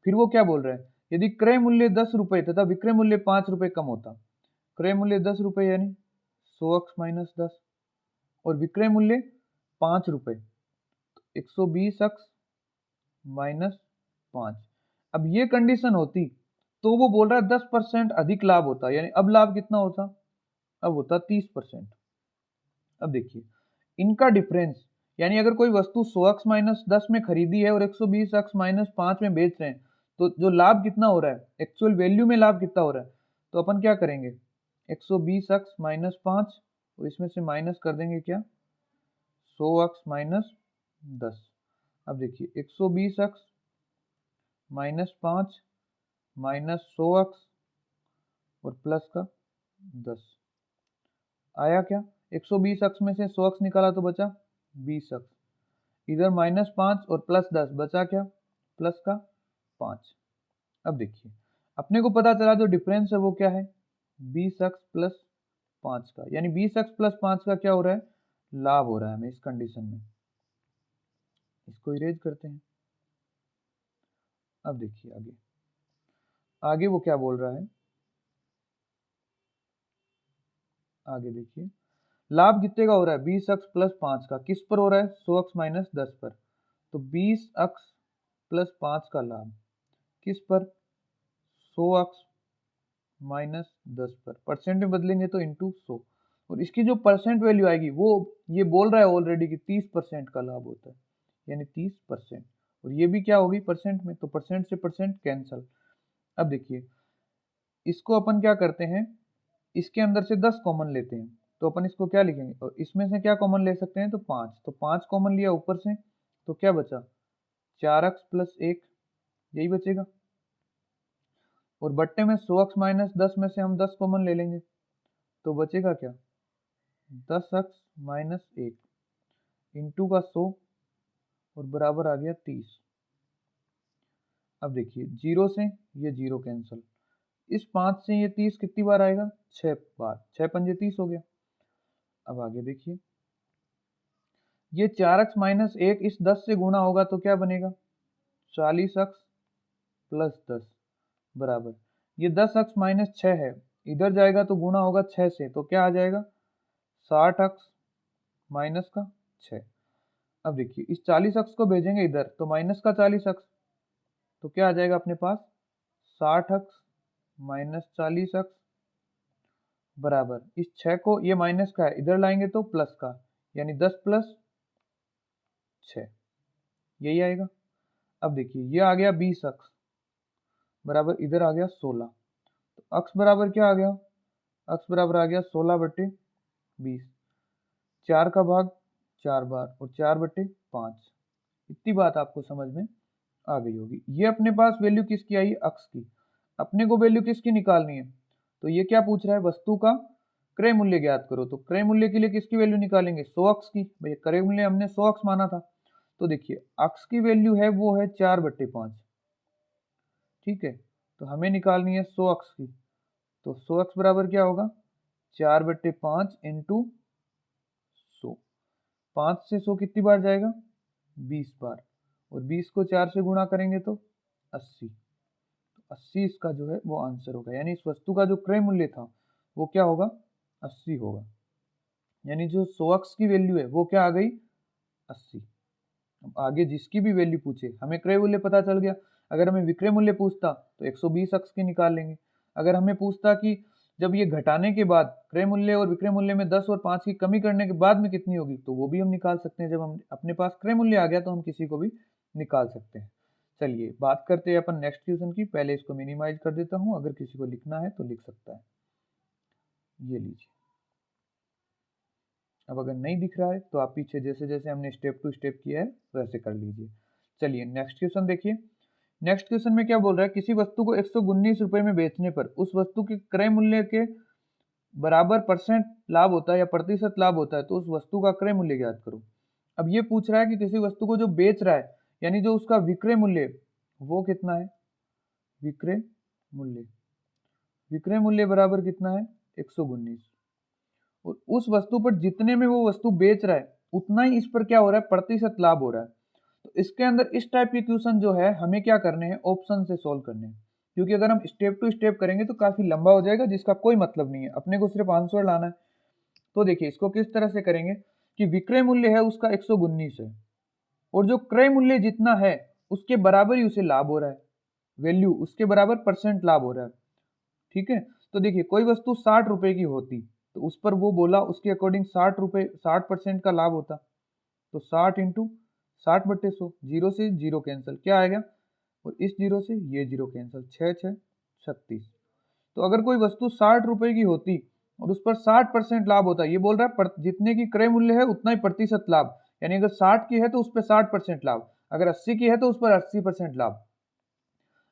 फिर वो क्या बोल रहा है, यदि क्रय मूल्य 10 रुपए तथा विक्रय मूल्य 5 रुपए कम होता, क्रय मूल्य 10 रुपए यानी 100 अक्ष माइनस 10, और विक्रय मूल्य 5 रुपए, 120 अक्ष माइनस 5। अब ये कंडीशन होती तो वो बोल रहा है 10% अधिक लाभ होता, यानी अब लाभ कितना होता, अब होता 30%। अब देखिए इनका डिफरेंस, यानी अगर कोई वस्तु 100 अक्ष माइनस 10 में खरीदी है और 120 अक्ष माइनस 5 में बेच रहे हैं, तो जो लाभ कितना हो रहा है, एक्चुअल वैल्यू में लाभ कितना हो रहा है, तो अपन क्या करेंगे, 120 अक्ष माइनस 5 और इसमें से माइनस कर देंगे क्या, 100 अक्ष माइनस 10। अब देखिए 120 अक्ष माइनस 5 माइनस 100 अक्ष और प्लस का 10 आया क्या, 120 अक्ष में से 100 अक्ष निकाला तो बचा 20 अक्ष, इधर माइनस 5 और प्लस 10 बचा क्या, प्लस का 5। अब देखिए अपने को पता चला जो डिफरेंस है वो क्या है, 20 अक्ष प्लस 5 का, यानी 20 अक्ष प्लस 5 का क्या हो रहा है, लाभ हो रहा है हमें इस कंडीशन में। इसको इरेज करते हैं। अब देखिए आगे आगे वो क्या बोल रहा है, आगे देखिए लाभ कितने का हो रहा है, 20 अक्स प्लस 5 का, किस पर हो रहा है, 100 अक्स माइनस 10 पर। तो 20 अक्स प्लस 5 का लाभ किस पर, 100 अक्स माइनस 10 पर, परसेंट में बदलेंगे तो इंटू 100, और इसकी जो परसेंट वैल्यू आएगी वो ये बोल रहा है ऑलरेडी कि 30% का लाभ होता है, यानी 30%, और ये भी क्या होगी परसेंट में, तो परसेंट से परसेंट कैंसल। अब देखिए इसको अपन क्या करते हैं, इसके अंदर से 10 कॉमन लेते हैं, तो अपन इसको क्या लिखेंगे, और इसमें से क्या कॉमन ले सकते हैं, तो 5, तो 5 कॉमन लिया ऊपर से, तो क्या बचा 4x प्लस 1, यही बचेगा, और बट्टे में 100x माइनस 10 में से हम 10 कॉमन ले लेंगे, तो बचेगा क्या 10x माइनस 1 इंटू का 100 और बराबर आ गया 30। अब देखिए जीरो से ये जीरो कैंसिल, इस 5 से ये 30 कितनी बार आएगा, 6 बार, 6 पंजे 30 हो गया। अब आगे देखिए ये 4x माइनस 1 इस 10 से गुणा होगा तो क्या बनेगा 40x प्लस 10 बराबर, ये 10x माइनस 6 है, इधर जाएगा तो गुणा होगा 6 से, तो क्या आ जाएगा 60x माइनस का 6। अब देखिए इस 40x को भेजेंगे इधर तो माइनस का 40x, तो क्या आ जाएगा अपने पास 60x माइनस 40x बराबर, इस 6 को ये माइनस का है इधर लाएंगे तो प्लस का, यानी 10 प्लस 6, यही आएगा। अब देखिए ये आ गया 20x बराबर, इधर आ गया 16, तो अक्स बराबर क्या आ गया, अक्स बराबर आ गया 16 बट्टे 20, 4 का भाग 4 बार और 4 बट्टे 5, इतनी बात आपको समझ में आ गई होगी। ये अपने पास वैल्यू किसकी आई, अक्स की, अपने को वैल्यू किसकी निकालनी है, तो ये क्या पूछ रहा है, वस्तु का क्रय मूल्य ज्ञात करो, तो क्रय मूल्य के लिए किसकी वैल्यू निकालेंगे 100 अक्स की, भाई क्रय मूल्य हमने 100 अक्स माना था, तो देखिए अक्स की वैल्यू है वो है 4 बट्टे 5, ठीक है, तो हमें निकालनी है 100 अक्स की, तो 100 अक्स बराबर क्या होगा 4 बट्टे 5 इंटू 100, 5 से 100 कितनी बार जाएगा 20 बार, और 20 को 4 से गुणा करेंगे तो 80, तो 80 इसका जो है वो आंसर होगा, यानी इस वस्तु का जो क्रय मूल्य था वो क्या होगा 80 होगा, यानी जो 100 अक्स की वैल्यू है वो क्या आ गई 80। अब आगे जिसकी भी वैल्यू पूछे, हमें क्रय मूल्य पता चल गया, अगर हमें विक्रय मूल्य पूछता तो 120 अक्स की निकाल लेंगे, अगर हमें पूछता कि जब ये घटाने के बाद क्रय मूल्य और विक्रय मूल्य में 10 और 5 की कमी करने के बाद में कितनी होगी, तो वो भी हम निकाल सकते हैं, जब हम अपने पास क्रय मूल्य आ गया तो हम किसी को भी निकाल सकते हैं। चलिए बात करते हैं अपन नेक्स्ट क्वेश्चन की, पहले इसको मिनिमाइज कर देता हूँ, अगर किसी को लिखना है तो लिख सकता है, ये लीजिए। अब अगर नहीं दिख रहा है तो आप पीछे जैसे जैसे हमने स्टेप टू स्टेप किया है वैसे कर लीजिए। चलिए नेक्स्ट क्वेश्चन देखिए, नेक्स्ट क्वेश्चन में क्या बोल रहा है, किसी वस्तु को 119 रुपए में बेचने पर उस वस्तु के क्रय मूल्य के बराबर परसेंट लाभ होता है या प्रतिशत लाभ होता है, तो उस वस्तु का क्रय मूल्य ज्ञात करो। अब ये पूछ रहा है कि किसी वस्तु को जो बेच रहा है, यानी जो उसका विक्रय मूल्य वो कितना है, विक्रय मूल्य, विक्रय मूल्य बराबर कितना है 119, और उस वस्तु पर जितने में वो वस्तु बेच रहा है उतना ही इस पर क्या हो रहा है प्रतिशत लाभ हो रहा है। तो इसके अंदर इस टाइप के क्वेश्चन जो है हमें क्या करने हैं, ऑप्शन से सोल्व करने हैं, क्योंकि अगर हम स्टेप टू स्टेप करेंगे तो काफी लंबा हो जाएगा जिसका कोई मतलब नहीं है, अपने को सिर्फ आंसर लाना है। तो देखिए इसको किस तरह से करेंगे कि विक्रय मूल्य है उसका 119 है, और जो क्रय मूल्य जितना है उसके बराबर ही उसे लाभ हो रहा है, वैल्यू उसके बराबर परसेंट लाभ हो रहा है, ठीक है। तो देखिए कोई वस्तु 60 रुपए की होती तो उस पर वो बोला उसके अकॉर्डिंग 60 रुपए 60% का लाभ होता, तो 60 इंटू 60 बट्टे 100, जीरो से जीरो कैंसिल, क्या आएगा, और इस जीरो से ये जीरो कैंसिल, 6 6 36। तो अगर कोई वस्तु 60 रुपए की होती और उस पर 60% लाभ होता, ये बोल रहा है जितने की क्रय मूल्य है उतना ही प्रतिशत लाभ, यानी अगर 60 की है तो उस पर 60% लाभ, अगर 80 की है तो उस पर 80% लाभ।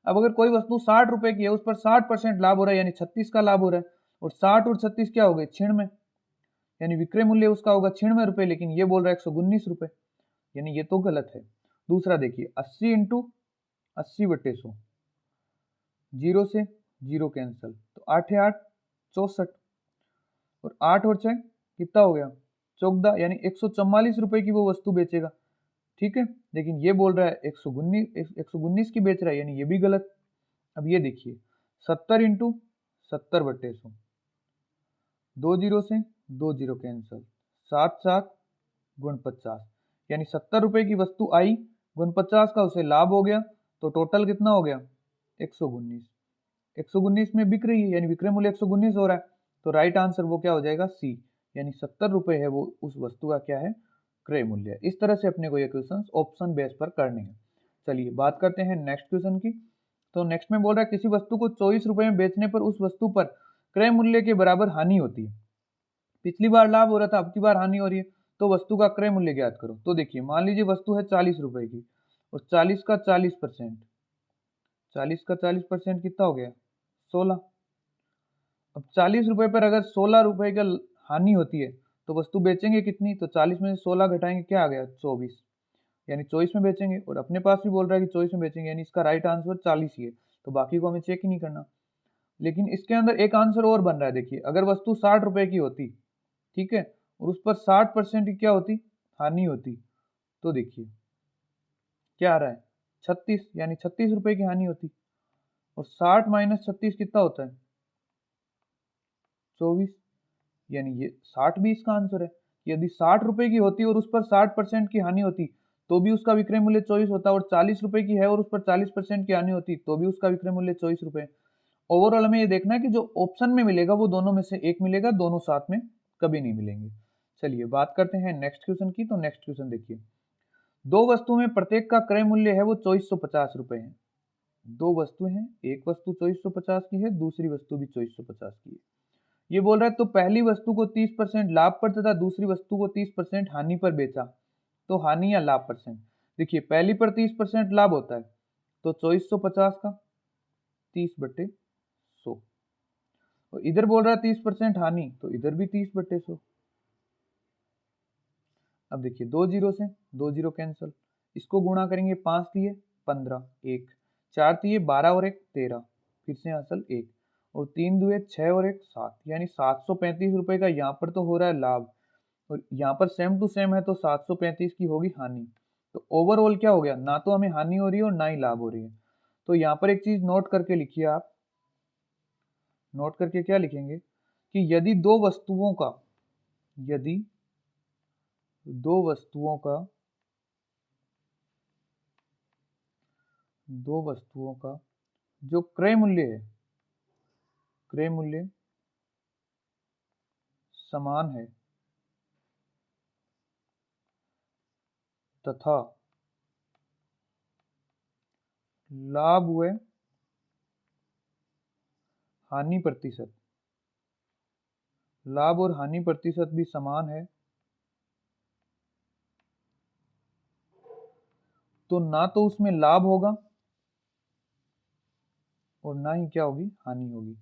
अब अगर कोई वस्तु 60 रुपए की है उस पर 60% लाभ हो रहा है, यानी 36 का लाभ हो रहा है, और 60 और 36 क्या हो गए 96, यानी विक्रय मूल्य उसका होगा 96 रुपए, लेकिन ये बोल रहा है 119 रुपए, यानी ये तो गलत है। दूसरा देखिए 80 इंटू 80 बट्टे 100, जीरो से जीरो कैंसिल, तो 8 8 64, और 8 और 6 कितना हो गया 14, यानी 144 रुपए की वो वस्तु बेचेगा, ठीक है, लेकिन ये बोल रहा है 119 की बेच रहा है, यानी ये भी गलत। अब ये देखिए 70 इंटू 70/100, 2 जीरो से 2 जीरो कैंसल, 7 गुण 50, यानी 70 रुपए की वस्तु आई, गुण 50 का उसे लाभ हो गया, तो टोटल कितना हो गया 119। 119 में बिक रही है, यानी विक्रय मूल्य 119 हो रहा है, तो राइट आंसर वो क्या हो जाएगा सी, यानी 70 रुपए है वो उस वस्तु का क्या है क्रय मूल्य। इस तरह से अपने को ये क्वेश्चन ऑप्शन बेस पर करने हैं। चलिए बात करते हैं नेक्स्ट क्वेश्चन की। तो नेक्स्ट में बोल रहा है किसी वस्तु को 24 रुपए में बेचने पर उस वस्तु पर क्रय मूल्य के बराबर हानि होती है। पिछली बार लाभ हो रहा था, अब की बार हानि हो रही है, तो वस्तु का क्रय मूल्य ज्ञात करो। तो देखिए मान लीजिए वस्तु है 40 रुपए की और 40 का 40%, 40 का 40% कितना हो गया 16। अब 40 रुपए पर अगर 16 रुपए का हानि होती है तो वस्तु बेचेंगे कितनी, तो 40 में से 16 घटाएंगे क्या आ गया 24, यानी 24 में बेचेंगे। और अपने पास भी बोल रहा है कि 24 में बेचेंगे, यानी इसका राइट आंसर 40 ही है, तो बाकी को हमें चेक ही नहीं करना। लेकिन इसके अंदर एक आंसर और बन रहा है, देखिए अगर वस्तु 60 रुपए की होती, ठीक है, और उस पर 60% की क्या होती हानि होती, तो देखिए क्या आ रहा है 36, यानी 36 रुपए की हानि होती। और 60 माइनस 36 कितना होता है 24, यानी ये 60 भी इसका आंसर है। यदि 60 रुपए की होती और उस पर 60% की हानि होती तो भी उसका विक्रय मूल्य 24 होता, और 40 रुपए की है और उस पर 40% की हानि होती तो भी उसका विक्रय मूल्य 24 रुपए। ओवरऑल हमें ये देखना है कि जो ऑप्शन में मिलेगा वो दोनों में से एक मिलेगा, दोनों साथ में कभी नहीं मिलेंगे। चलिए बात करते हैं नेक्स्ट क्वेश्चन की। तो नेक्स्ट क्वेश्चन देखिए, दो वस्तु में प्रत्येक का क्रय मूल्य है वो 2450 रुपए है। दो वस्तु हैं, एक वस्तु 2450 की है, दूसरी वस्तु भी 2450 की है। ये बोल रहा है तो पहली वस्तु को 30% लाभ पर तथा दूसरी वस्तु को 30% हानि पर बेचा, तो हानि या लाभ परसेंट। देखिए पहली पर 30% लाभ होता है, तो 2450 का 30/100, और इधर बोल रहा है 30% हानि, तो इधर भी 30/100। अब देखिए 2 जीरो से 2 जीरो कैंसल, इसको गुणा करेंगे 5 दिए 15, 1 4 दिए 12 और 1 13, फिर से असल 1, और 3 दुए 6 और 1 7, यानी 735 रुपए का यहाँ पर तो हो रहा है लाभ, और यहाँ पर सेम टू सेम है तो 735 की होगी हानि। तो ओवरऑल क्या हो गया, ना तो हमें हानि हो रही है और ना ही लाभ हो रही है। तो यहाँ पर एक चीज नोट करके लिखिए आप, नोट करके क्या लिखेंगे कि यदि दो वस्तुओं का, यदि दो वस्तुओं का, दो वस्तुओं का जो क्रय मूल्य है, क्रय मूल्य समान है तथा लाभ व हानि प्रतिशत, लाभ और हानि प्रतिशत भी समान है, तो ना तो उसमें लाभ होगा और ना ही क्या होगी हानि होगी,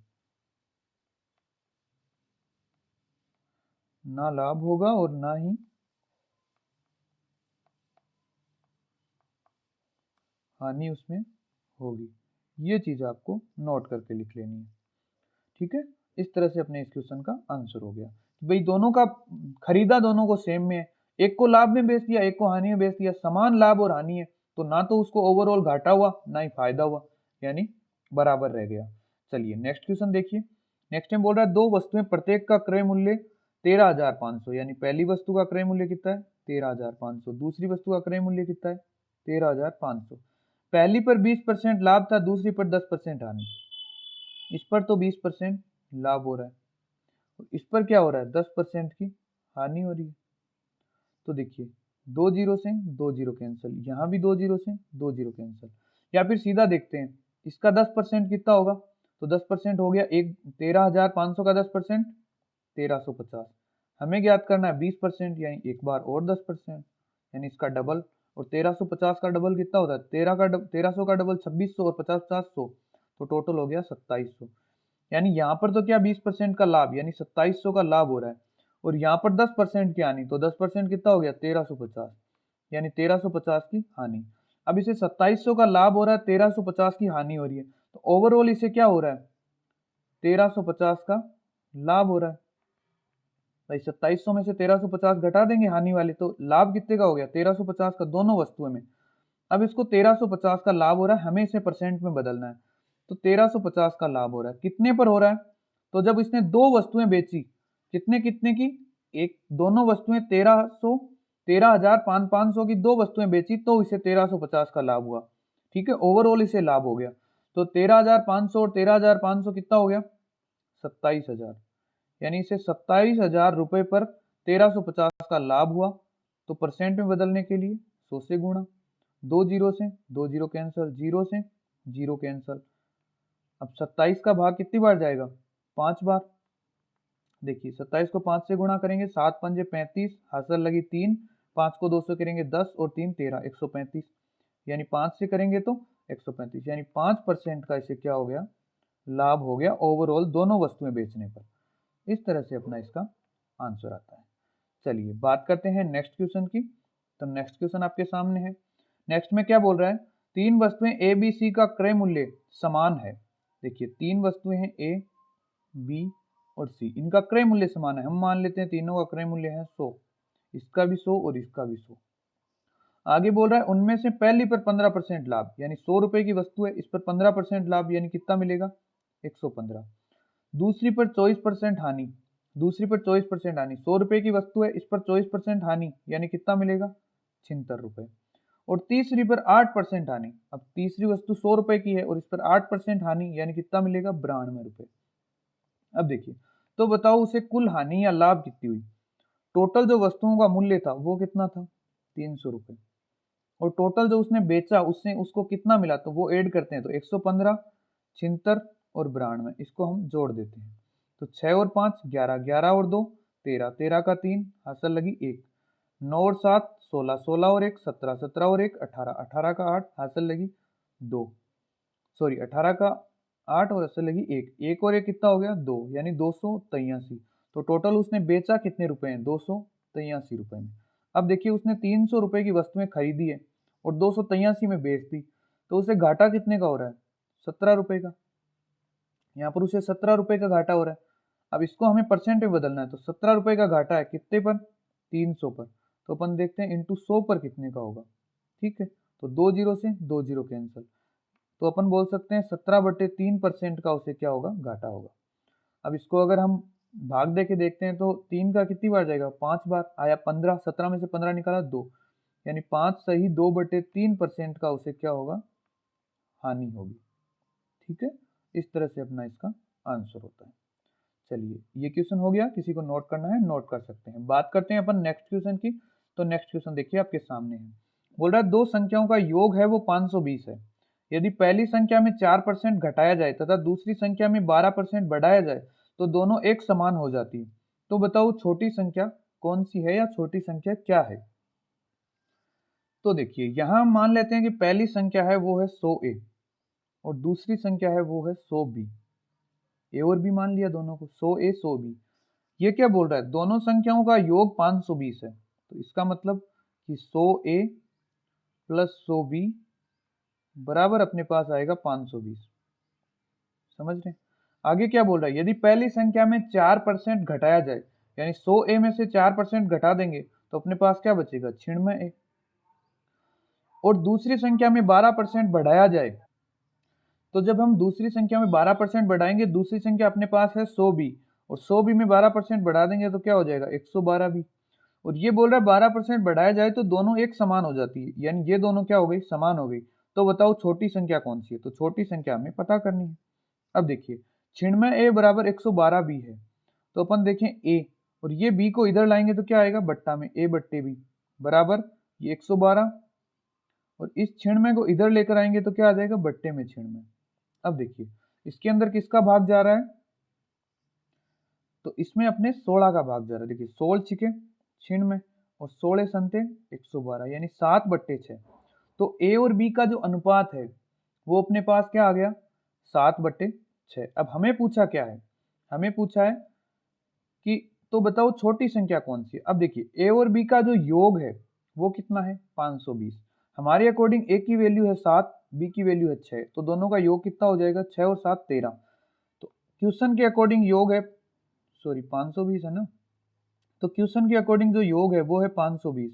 ना लाभ होगा और ना ही हानि उसमें होगी। ये चीज आपको नोट करके लिख लेनी है, ठीक है। इस तरह से अपने इस क्वेश्चन का आंसर हो गया। भाई दोनों का खरीदा, दोनों को सेम में है, एक को लाभ में बेच दिया, एक को हानि में बेच दिया, समान लाभ और हानि है, तो ना तो उसको ओवरऑल घाटा हुआ ना ही फायदा हुआ, यानी बराबर रह गया। चलिए नेक्स्ट क्वेश्चन देखिए। नेक्स्ट टाइम बोल रहा है दो वस्तुएं प्रत्येक का क्रय मूल्य 13,500, यानी पहली वस्तु का क्रय मूल्य कितना है 13,500, दूसरी वस्तु का क्रय मूल्य कितना है 13,500। पहली पर 20% लाभ था, दूसरी पर 10% हानि। इस पर तो 20% लाभ हो रहा है और इस पर क्या हो रहा है 10% की हानि हो रही है। तो देखिए 2 जीरो से 2 जीरो कैंसिल, यहाँ भी 2 जीरो से 2 जीरो कैंसिल, या फिर सीधा देखते हैं इसका 10% कितना होगा, तो 10% हो गया एक 13,500 का 10% 1350। हमें ज्ञात करना है 20%, यानी एक बार और 10%, यानी इसका डबल। और 1350 का डबल कितना होता है 1300 का डबल 2600 और 50 50 100, तो टोटल हो गया 2700। यानी यहाँ पर तो क्या 20% का लाभ, यानी 2700 का लाभ हो रहा है, और यहाँ पर 10% की हानि, तो 10% कितना हो गया 1350, यानी 1350 की हानि। अब इसे 2700 का लाभ हो रहा है, 1350 की हानि हो रही है, तो ओवरऑल इसे क्या हो रहा है 1350 का लाभ हो रहा है। भाई 2700 में से 1350 घटा देंगे हानि वाले, तो लाभ कितने का हो गया 1350 का दोनों वस्तुओं में। अब इसको 1350 का लाभ हो रहा है, हमें इसे परसेंट में बदलना है, तो 1350 का लाभ हो रहा है, कितने पर हो रहा है, तो जब इसने दो वस्तुएं बेची, कितने कितने की, एक दोनों वस्तुएं 13,500 की दो वस्तुएं बेची, तो इसे 1350 का लाभ हुआ। ठीक है, ओवरऑल इसे लाभ हो गया। तो 13,500 और 13,500 कितना हो गया 27,000, यानी इसे 27,000 रुपए पर 1350 का लाभ हुआ। तो परसेंट में बदलने के लिए 100 से गुणा, दो जीरो से दो जीरो कैंसिल, जीरो से जीरो कैंसिल। अब 27 का भाग कितनी बार जाएगा 5 बार। देखिए 27 को 5 से गुणा करेंगे, 7 पंजे 35, हासिल लगी 3, 5 को 2 से करेंगे 10 और 3 13, 135, यानी 5 से करेंगे तो 135, यानी 5% का इसे क्या हो गया लाभ हो गया ओवरऑल दोनों वस्तुएं बेचने पर। इस तरह से अपना इसका आंसर आता है। चलिए बात करते हैं नेक्स्ट क्वेश्चन की। तो नेक्स्ट क्वेश्चन आपके सामने है। नेक्स्ट में क्या बोल रहा है, तीन वस्तुएं ए बी सी का क्रय मूल्य समान है। देखिए तीन वस्तुएं हैं ए बी और सी, इनका क्रय मूल्य समान है। हम मान लेते हैं तीनों का क्रय मूल्य है 100, इसका भी 100 और इसका भी 100। आगे बोल रहा है उनमें से पहली पर 15% लाभ, यानी 100 रुपए की वस्तु है, इस पर 15% लाभ यानी कितना मिलेगा 115। दूसरी पर 24% हानि, दूसरी पर 24% हानि, 100 रुपए की वस्तु है, इस पर 24% हानि यानी कितना मिलेगा 76 रुपए। और तीसरी पर 8% हानि, अब तीसरी वस्तु 100 रुपए की है और इस पर 8% हानि यानी कितना मिलेगा 92 रुपए। अब देखिए तो बताओ उसे कुल हानि या लाभ कितनी हुई। टोटल जो वस्तुओं का मूल्य था वो कितना था 300 रुपए, और टोटल जो उसने बेचा उससे उसको कितना मिला, तो वो ऐड करते हैं तो 115, 76 और 92, इसको हम जोड़ देते हैं। तो 6 और 5 11, 11 और 2 13, 13 का 3 हासिल लगी 1, 9 और 7 16, 16 और 1 17, 17 और 1 18, 18 का 8 हासिल लगी 2, सॉरी 18 का 8 और हासिल लगी 1, 1 और 1 कितना हो गया 2, यानी 283। तो टोटल उसने बेचा कितने रुपए हैं 283 रुपए में। अब देखिए उसने 300 रुपए की वस्तुएं खरीदी है और 283 में बेच दी, तो उसे घाटा कितने का हो रहा है 17 रुपए का। यहाँ पर उसे 17 रुपए का घाटा हो रहा है। अब इसको हमें परसेंट में बदलना है, तो 17 रुपए का घाटा है कितने पर 300 पर, तो अपन देखते हैं इंटू 100 पर कितने का होगा। ठीक है, तो दो जीरो से दो जीरो कैंसिल, तो अपन बोल सकते हैं 17/3% का उसे क्या होगा घाटा होगा। अब इसको अगर हम भाग दे के देखते हैं तो 3 का कितनी बार जाएगा 5 बार आया 15, 17 में से 15 निकाला 2, यानी 5 सही 2/3% का उसे क्या होगा हानि होगी। ठीक है, इस तरह से अपना इसका आंसर होता है। चलिए ये क्वेश्चन हो गया, किसी को नोट करना है नोट कर सकते हैं। बात करते हैं अपन नेक्स्ट क्वेश्चन की। तो नेक्स्ट क्वेश्चन देखिए आपके सामने है। बोल रहा है दो संख्याओं का योग है वो 520 है। यदि पहली संख्या में 4% घटाया जाए तथा दूसरी संख्या में 12% बढ़ाया जाए तो दोनों एक समान हो जाती है। तो बताओ छोटी संख्या कौन सी है या छोटी संख्या क्या है। तो देखिए यहां हम मान लेते हैं कि पहली संख्या है वो है 100a और दूसरी संख्या है वो है 100b। ए और बी मान लिया दोनों को 100a 100b। ये क्या बोल रहा है दोनों संख्याओं का योग 520 है, तो इसका मतलब कि 100a प्लस 100b बराबर अपने पास आएगा 520। समझ रहे हैं। आगे क्या बोल रहा है, यदि पहली संख्या में 4% घटाया जाए, यानी 100a में से 4% घटा देंगे तो अपने पास क्या बचेगा 96a, और दूसरी संख्या में 12% बढ़ाया जाए, तो जब हम दूसरी संख्या में 12% बढ़ाएंगे, दूसरी संख्या अपने पास है 100b और 100b में 12% बढ़ा देंगे तो क्या हो जाएगा 112b। और ये बोल रहा है 12% बढ़ाया जाए तो दोनों एक समान हो जाती है, यानी ये दोनों क्या हो गई समान हो गई। तो बताओ छोटी संख्या कौन सी है, तो छोटी संख्या हमें पता करनी है। अब देखिए 96a बराबर 112b है, तो अपन देखें a और ये b को इधर लाएंगे तो क्या आएगा बट्टा में a बट्टे b बराबर ये 112, और इस 96 को इधर लेकर आएंगे तो क्या आ जाएगा बट्टे में 96। अब देखिए इसके अंदर किसका भाग जा रहा है, तो इसमें अपने 16 का भाग जा रहा है। देखिए 16 छिके 96 और 16 संते 112, यानी 7/6। तो ए और बी का जो अनुपात है वो अपने पास क्या आ गया 7/6। अब हमें पूछा क्या है, हमें पूछा है कि तो बताओ छोटी संख्या कौन सी है। अब देखिए ए और बी का जो योग है वो कितना है 520। हमारे अकॉर्डिंग ए की वैल्यू है 7, बी की वैल्यू है 6, तो दोनों का योग कितना हो जाएगा 6 और 7 13। तो क्वेश्चन के अकॉर्डिंग योग है, सॉरी 520 है ना, तो क्वेश्चन के अकॉर्डिंग जो योग है वो है 520,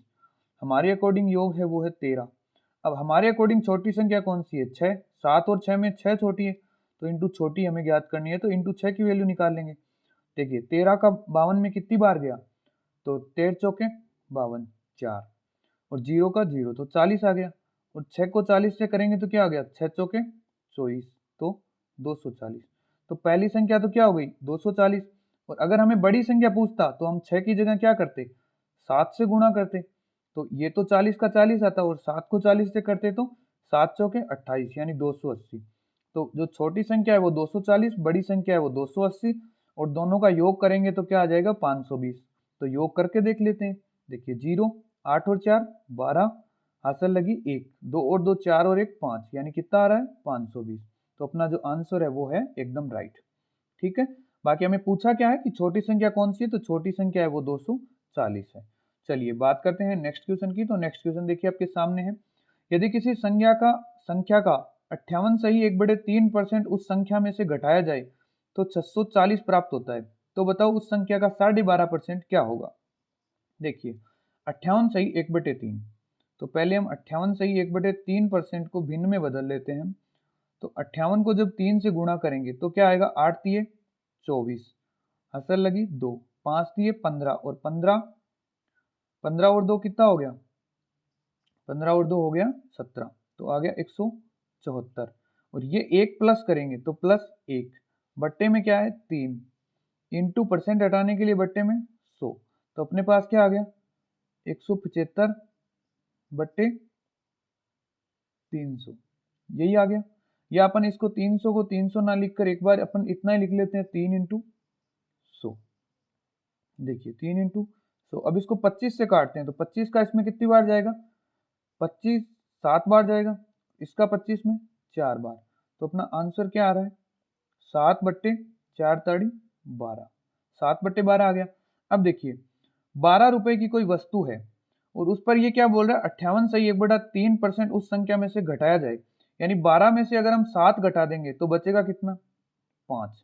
हमारे अकॉर्डिंग योग है वो है 13। अब हमारे अकॉर्डिंग छोटी संख्या कौन सी है? 6। 7 और 6 में 6 छोटी है, तो इंटू छोटी हमें ज्ञात करनी है, तो इंटू 6 की वैल्यू निकाल लेंगे। देखिए 13 का 52 में कितनी बार गया? तो 13 चौके 52, 4 और 0 का 0, तो 40 आ गया। और 6 को 40 से करेंगे तो क्या आ गया? 6 चौके 24, तो 240। तो पहली संख्या तो क्या हो गई? 240। और अगर हमें बड़ी संख्या पूछता तो हम 6 की जगह क्या करते? 7 से गुणा करते। तो ये तो 40 का 40 आता, और 7 को 40 से करते तो 7 चौके 28 यानी 280। तो जो छोटी संख्या है वो 240, बड़ी संख्या है वो 280, और दोनों का योग करेंगे तो क्या आ जाएगा? 520। तो योग करके देख लेते हैं। देखिए 0, 8 और 4 12, हासिल लगी 1, 2 और 2 4 और 1 5, यानी कितना आ रहा है? 520। तो अपना जो आंसर है वो है एकदम राइट। ठीक है, बाकी हमें पूछा क्या है कि छोटी संख्या कौन सी है, तो छोटी संख्या है वो 240 है। चलिए बात करते हैं नेक्स्ट क्वेश्चन की। तो नेक्स्ट क्वेश्चन देखिए आपके सामने है। यदि किसी संख्या का 58 सही 1/3% उस संख्या में से घटाया जाए तो 640 प्राप्त होता है। तो बताओ उस संख्या का 12.5% क्या होगा? देखिए 58 सही 1/3, तो पहले हम 58 सही 1/3% को भिन्न में बदल लेते हैं। तो 58 को जब 3 से गुणा करेंगे तो क्या आएगा? 8 दिए 24, हसल लगी 2, 5 दिए 15, और 15 और 2 कितना हो गया? 15 और 2 हो गया 17, तो आ गया 174। और ये 1 प्लस करेंगे तो प्लस 1, बट्टे में क्या है? 3, इंटू परसेंट हटाने के लिए बट्टे में 100, तो अपने पास क्या आ गया? 175 बट्टे 300, यही आ गया। या अपन इसको 300 को 300 ना लिखकर एक बार अपन इतना ही लिख लेते हैं, 3 इंटू 100। देखिए 3 इंटू 100। अब इसको 25 से काटते हैं, तो 25 का इसमें कितनी बार जाएगा? 25 7 बार जाएगा, इसका 25 में 4 बार। तो अपना आंसर क्या आ रहा है? 7 बट्टे 4 ताड़ी 12, 7 बट्टे 12 आ गया। अब देखिए 12 रुपए की कोई वस्तु है और उस पर ये क्या बोल रहा है? 58 सही 1/3% उस संख्या में से घटाया जाए, यानी 12 में से अगर हम 7 घटा देंगे तो बचेगा कितना? 5।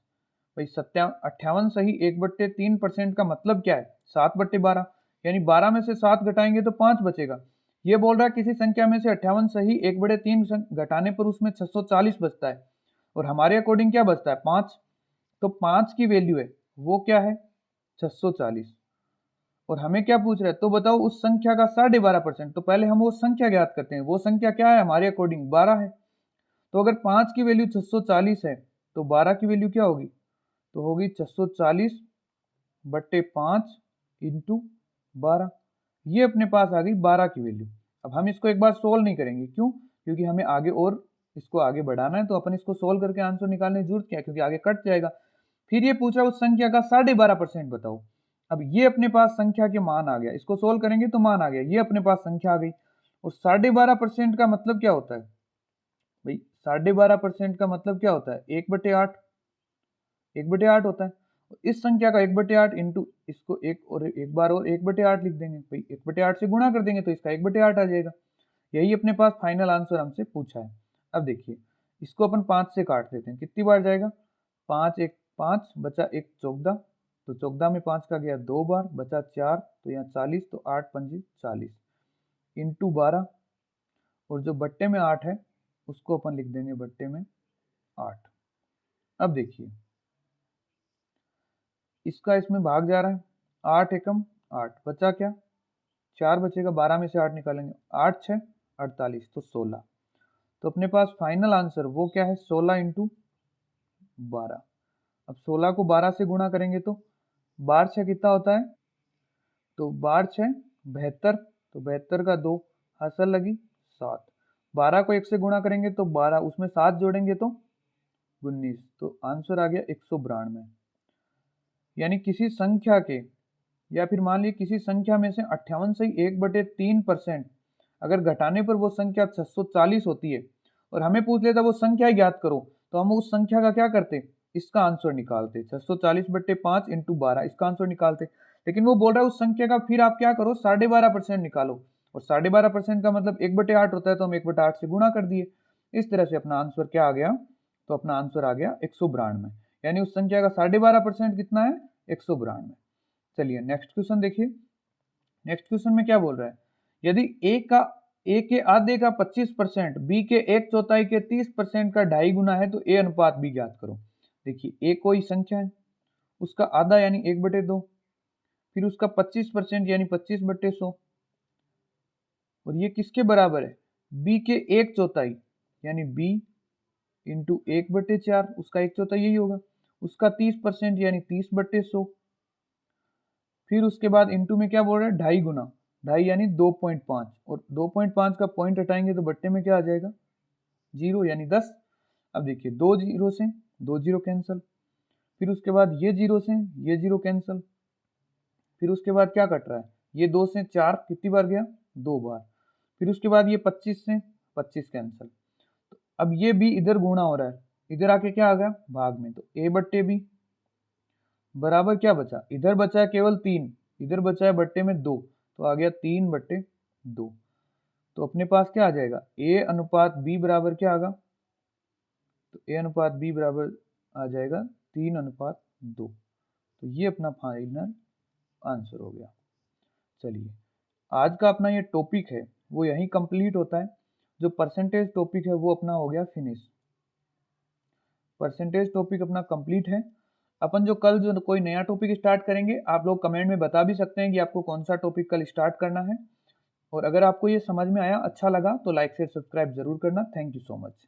भाई 58 सही 1/3% का मतलब क्या है? 7/12, यानी 12 में से 7 घटाएंगे तो 5 बचेगा। ये बोल रहा है किसी संख्या में से 58 सही 1/3 घटाने पर उसमें 640 बचता है, और हमारे अकॉर्डिंग क्या बचता है? 5। तो 5 की वैल्यू है वो क्या है? 640। और हमें क्या पूछ रहा है? तो बताओ उस संख्या का 12.5%। तो पहले हम वो संख्या ज्ञात करते हैं। वो संख्या क्या है हमारे अकॉर्डिंग? 12 है। तो अगर 5 की वैल्यू 640 है तो 12 की वैल्यू क्या होगी? तो होगी 640 बट्टे 5 इंटू 12। ये अपने पास आ गई 12 की वैल्यू। अब हम इसको एक बार सोल्व नहीं करेंगे, क्यों? क्योंकि हमें आगे और इसको आगे बढ़ाना है, तो अपन इसको सोल्व करके आंसर निकालने की जरूरत क्या है, क्योंकि आगे कट जाएगा। फिर ये पूछा उस संख्या का 12.5% बताओ। अब ये अपने पास संख्या के मान आ गया, इसको सोल्व करेंगे तो मान आ गया, ये अपने पास संख्या आ गई। और 12.5% का मतलब क्या होता है भाई? 12.5% का मतलब क्या होता है? 1/8, 1/8 होता है। इस संख्या का 1/8 इंटू इसको एक और एक बार और 1/8 लिख देंगे भाई, 1/8 से गुणा कर देंगे तो इसका 1/8 आ जाएगा। यही अपने पास फाइनल आंसर हमसे पूछा है। अब देखिए इसको अपन 5 से काट देते हैं, कितनी बार जाएगा? 5 1 5 बचा 1 14, तो 14 में 5 का गया 2 बार, बचा 4, तो यहाँ 40, तो 8 पंजे 40 इंटू 12, और जो बट्टे में 8 है उसको अपन लिख देंगे बट्टे में 8। अब देखिए इसका इसमें भाग जा रहा है, 8 एकम 8, बचा क्या? 4 बचेगा, 12 में से 8 निकालेंगे, 8 6 48, तो 16। तो अपने पास फाइनल आंसर वो क्या है? 16 इंटू 12। अब 16 को 12 से गुणा करेंगे तो 12 6 कितना होता है? तो 12 6 72, तो 72 का 2, हासिल लगी 7। 12 को 1 से गुणा करेंगे तो 12, उसमें 7 जोड़ेंगे तो 19, तो आंसर आ गया 192। यानी किसी संख्या के, या फिर मान लीजिए किसी संख्या में से 58 से 1/3% अगर घटाने पर वो संख्या 640 होती है, और हमें पूछ लेता वो संख्या ज्ञात करो, तो हम उस संख्या का क्या करते? इसका आंसर निकालते, 640/5 इंटू 12, इसका आंसर निकालते। लेकिन वो बोल रहा है उस संख्या का फिर आप क्या करो? 12.5% निकालो, और 12.5% का मतलब 1/8 होता है, तो हम 1/8 से गुणा कर दिए। इस तरह से अपना आंसर क्या आ गया? तो अपना आंसर आ गया 192, यानी उस संख्या का 12.5% कितना है? 192। चलिए नेक्स्ट क्वेश्चन देखिए। नेक्स्ट क्वेश्चन में क्या बोल रहा है, यदि ए के आधे का 25%, बी के 1/4 के 30% का 2.5 गुना है तो ए अनुपात बी ज्ञात करो। देखिए ए कोई संख्या है, उसका आधा यानी 1/2, फिर उसका 25% यानी 25/100, और ये किसके बराबर है, बी के 1/4 यानी बी इंटू 1/4, उसका 1/4 यही होगा, उसका 30% यानी 30/100, फिर उसके बाद इंटू में क्या बोल रहा है 2.5 गुना, 2.5 यानी 2.5, और 2.5 का पॉइंट हटाएंगे तो बट्टे में क्या आ जाएगा 0 यानी 10। अब देखिए 2 जीरो से 2 जीरो कैंसिल, फिर उसके बाद ये 0 से ये 0 कैंसिल, फिर उसके बाद क्या कट रहा है, ये 2 से 4 कितनी बार गया 2 बार, फिर उसके बाद ये 25 से 25 कैंसिल, तो अब ये बी इधर गुणा हो रहा है, इधर आके क्या आ गया भाग में, तो ए बट्टे बी बराबर क्या बचा, इधर बचा है केवल 3, इधर बचा है बट्टे में 2, तो आ गया 3/2। तो अपने पास क्या आ जाएगा, ए अनुपात बी बराबर क्या आएगा, तो ए अनुपात बी बराबर आ जाएगा 3/2। तो ये अपना फाइनल आंसर हो गया। चलिए आज का अपना ये टॉपिक है वो यहीं कंप्लीट होता है। जो परसेंटेज टॉपिक है वो अपना हो गया फिनिश। परसेंटेज टॉपिक अपना कंप्लीट है। अपन जो कल जो कोई नया टॉपिक स्टार्ट करेंगे, आप लोग कमेंट में बता भी सकते हैं कि आपको कौन सा टॉपिक कल स्टार्ट करना है। और अगर आपको ये समझ में आया, अच्छा लगा, तो लाइक शेयर सब्सक्राइब जरूर करना। Thank you so much.